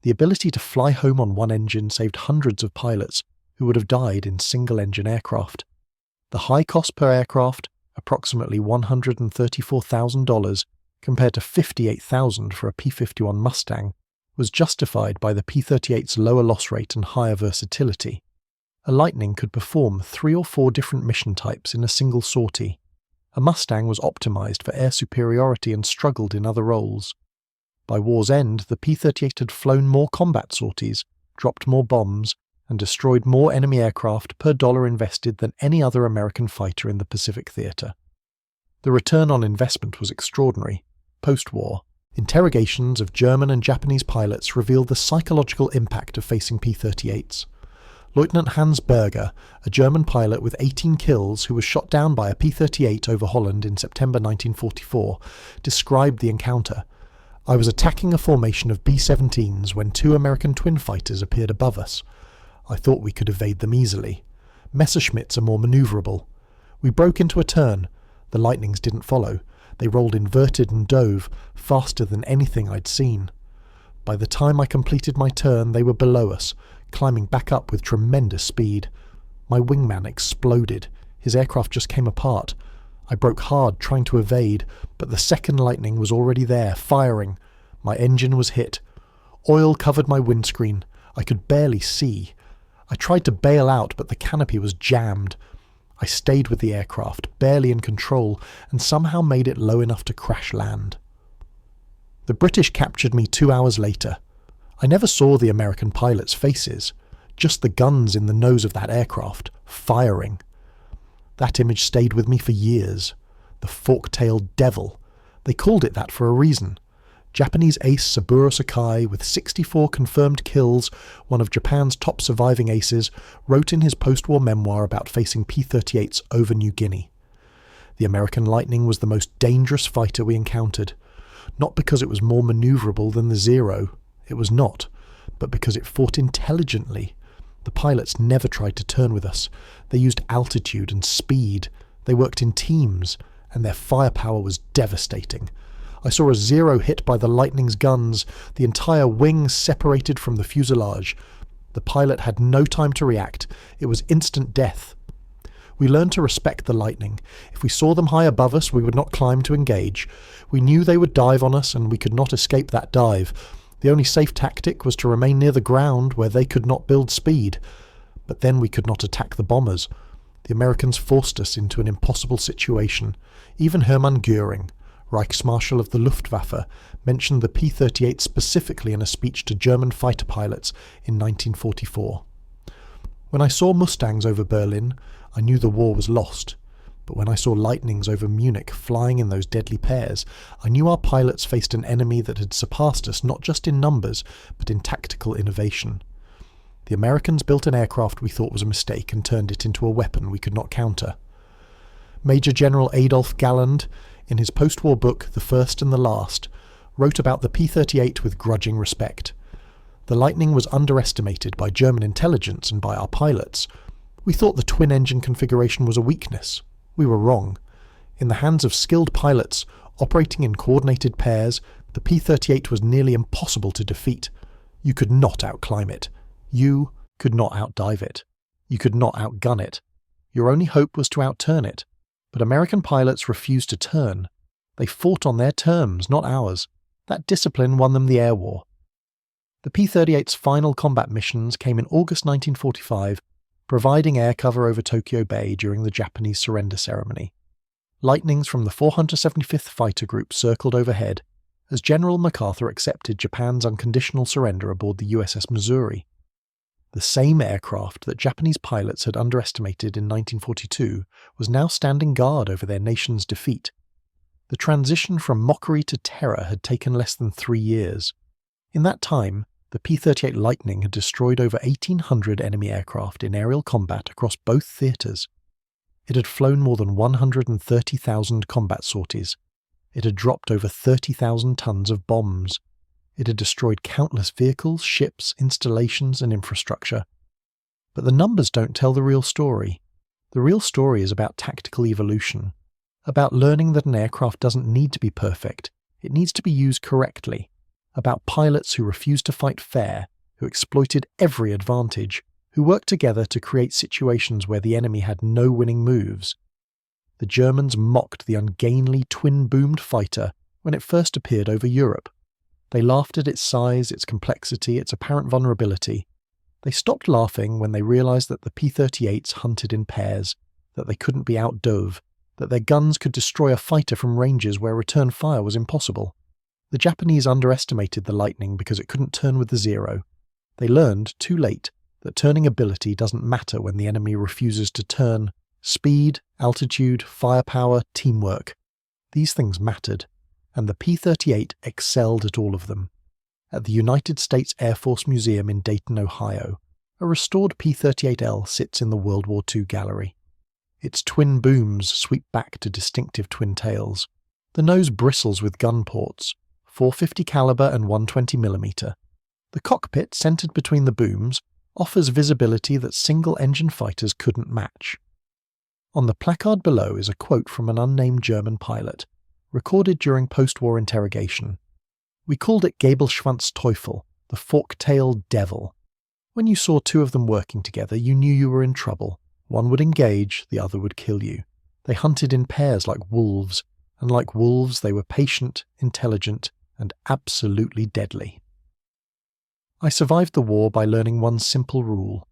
The ability to fly home on one engine saved hundreds of pilots who would have died in single-engine aircraft. The high cost per aircraft, approximately $134,000 compared to $58,000 for a P-51 Mustang, was justified by the P-38's lower loss rate and higher versatility. A Lightning could perform 3 or 4 different mission types in a single sortie. A Mustang was optimized for air superiority and struggled in other roles. By war's end, the P-38 had flown more combat sorties, dropped more bombs, and destroyed more enemy aircraft per dollar invested than any other American fighter in the Pacific theater. The return on investment was extraordinary. Post-war, interrogations of German and Japanese pilots revealed the psychological impact of facing P-38s. Lieutenant Hans Berger, a German pilot with 18 kills who was shot down by a P-38 over Holland in September 1944, described the encounter. "I was attacking a formation of B-17s when 2 American twin fighters appeared above us. I thought we could evade them easily. Messerschmitts are more manoeuvrable. We broke into a turn. The Lightnings didn't follow. They rolled inverted and dove, faster than anything I'd seen. By the time I completed my turn, they were below us, climbing back up with tremendous speed. My wingman exploded. His aircraft just came apart. I broke hard trying to evade, but the second Lightning was already there, firing. My engine was hit. Oil covered my windscreen. I could barely see. I tried to bail out, but the canopy was jammed. I stayed with the aircraft, barely in control, and somehow made it low enough to crash land. The British captured me 2 hours later. I never saw the American pilots' faces, just the guns in the nose of that aircraft, firing. That image stayed with me for years. The fork-tailed devil. They called it that for a reason. Japanese ace Saburo Sakai, with 64 confirmed kills, one of Japan's top surviving aces, wrote in his post-war memoir about facing P-38s over New Guinea. The American Lightning was the most dangerous fighter we encountered. Not because it was more manoeuvrable than the Zero. It was not, but because it fought intelligently. The pilots never tried to turn with us. They used altitude and speed. They worked in teams, and their firepower was devastating. I saw a Zero hit by the Lightning's guns, the entire wing separated from the fuselage. The pilot had no time to react. It was instant death. We learned to respect the Lightning. If we saw them high above us, we would not climb to engage. We knew they would dive on us, and we could not escape that dive. The only safe tactic was to remain near the ground where they could not build speed. But then we could not attack the bombers. The Americans forced us into an impossible situation. Even Hermann Göring, Reichsmarshal of the Luftwaffe, mentioned the P-38 specifically in a speech to German fighter pilots in 1944. When I saw Mustangs over Berlin, I knew the war was lost. But when I saw Lightnings over Munich flying in those deadly pairs, I knew our pilots faced an enemy that had surpassed us not just in numbers, but in tactical innovation. The Americans built an aircraft we thought was a mistake and turned it into a weapon we could not counter. Major General Adolf Galland, in his post-war book The First and the Last, wrote about the P-38 with grudging respect. The Lightning was underestimated by German intelligence and by our pilots. We thought the twin-engine configuration was a weakness. We were wrong. In the hands of skilled pilots, operating in coordinated pairs, the P-38 was nearly impossible to defeat. You could not outclimb it. You could not outdive it. You could not outgun it. Your only hope was to outturn it. But American pilots refused to turn. They fought on their terms, not ours. That discipline won them the air war. The P-38's final combat missions came in August 1945, providing air cover over Tokyo Bay during the Japanese surrender ceremony. Lightnings from the 475th Fighter Group circled overhead as General MacArthur accepted Japan's unconditional surrender aboard the USS Missouri. The same aircraft that Japanese pilots had underestimated in 1942 was now standing guard over their nation's defeat. The transition from mockery to terror had taken less than 3 years. In that time, the P-38 Lightning had destroyed over 1,800 enemy aircraft in aerial combat across both theatres. It had flown more than 130,000 combat sorties. It had dropped over 30,000 tons of bombs. It had destroyed countless vehicles, ships, installations, and infrastructure. But the numbers don't tell the real story. The real story is about tactical evolution, about learning that an aircraft doesn't need to be perfect, it needs to be used correctly, about pilots who refused to fight fair, who exploited every advantage, who worked together to create situations where the enemy had no winning moves. The Germans mocked the ungainly twin-boomed fighter when it first appeared over Europe. They laughed at its size, its complexity, its apparent vulnerability. They stopped laughing when they realized that the P-38s hunted in pairs, that they couldn't be outdove, that their guns could destroy a fighter from ranges where return fire was impossible. The Japanese underestimated the Lightning because it couldn't turn with the Zero. They learned, too late, that turning ability doesn't matter when the enemy refuses to turn. Speed, altitude, firepower, teamwork. These things mattered, and the P-38 excelled at all of them. At the United States Air Force Museum in Dayton, Ohio, a restored P-38L sits in the World War II gallery. Its twin booms sweep back to distinctive twin tails. The nose bristles with gun ports, 450 caliber and 120mm. The cockpit, centered between the booms, offers visibility that single-engine fighters couldn't match. On the placard below is a quote from an unnamed German pilot, recorded during post-war interrogation. We called it Gabelschwanz-Teufel, the fork-tailed devil. When you saw two of them working together, you knew you were in trouble. One would engage, the other would kill you. They hunted in pairs like wolves, and like wolves they were patient, intelligent, and absolutely deadly. I survived the war by learning one simple rule.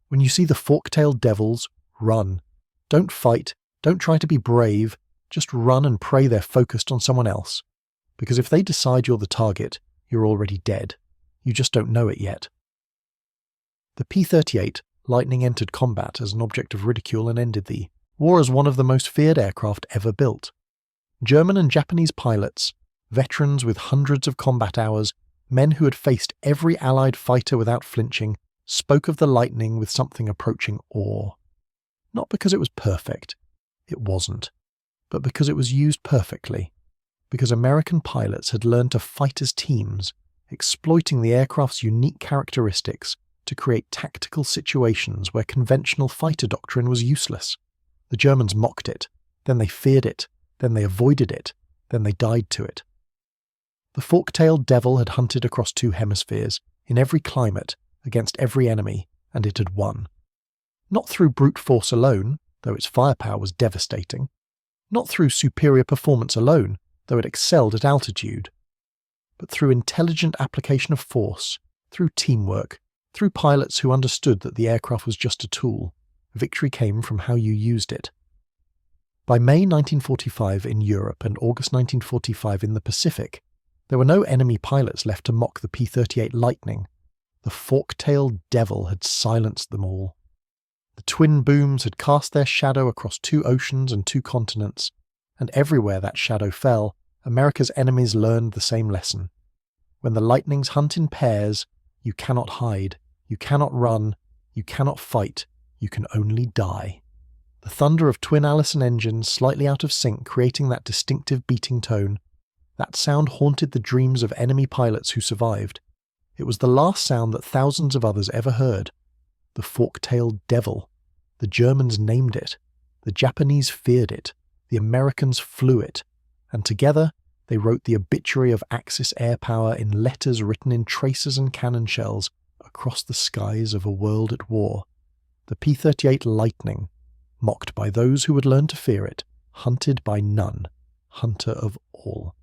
When you see the fork-tailed devils, run. Don't fight, don't try to be brave, just run and pray they're focused on someone else. Because if they decide you're the target, you're already dead. You just don't know it yet. The P-38 Lightning entered combat as an object of ridicule and ended the war as one of the most feared aircraft ever built. German and Japanese pilots, veterans with hundreds of combat hours, men who had faced every Allied fighter without flinching, spoke of the Lightning with something approaching awe. Not because it was perfect. It wasn't. But because it was used perfectly. Because American pilots had learned to fight as teams, exploiting the aircraft's unique characteristics to create tactical situations where conventional fighter doctrine was useless. The Germans mocked it, then they feared it, then they avoided it, then they died to it. The fork-tailed devil had hunted across 2 hemispheres, in every climate, against every enemy, and it had won. Not through brute force alone, though its firepower was devastating. Not through superior performance alone, though it excelled at altitude, but through intelligent application of force, through teamwork, through pilots who understood that the aircraft was just a tool. Victory came from how you used it. By May 1945 in Europe and August 1945 in the Pacific, there were no enemy pilots left to mock the P-38 Lightning. The fork-tailed devil had silenced them all. The twin booms had cast their shadow across 2 oceans and 2 continents, and everywhere that shadow fell, America's enemies learned the same lesson. When the Lightnings hunt in pairs, you cannot hide, you cannot run, you cannot fight, you can only die. The thunder of twin Allison engines slightly out of sync creating that distinctive beating tone, that sound haunted the dreams of enemy pilots who survived. It was the last sound that thousands of others ever heard. The fork-tailed devil. The Germans named it. The Japanese feared it. The Americans flew it. And together, they wrote the obituary of Axis air power in letters written in tracers and cannon shells across the skies of a world at war. The P-38 Lightning, mocked by those who would learn to fear it, hunted by none, hunter of all.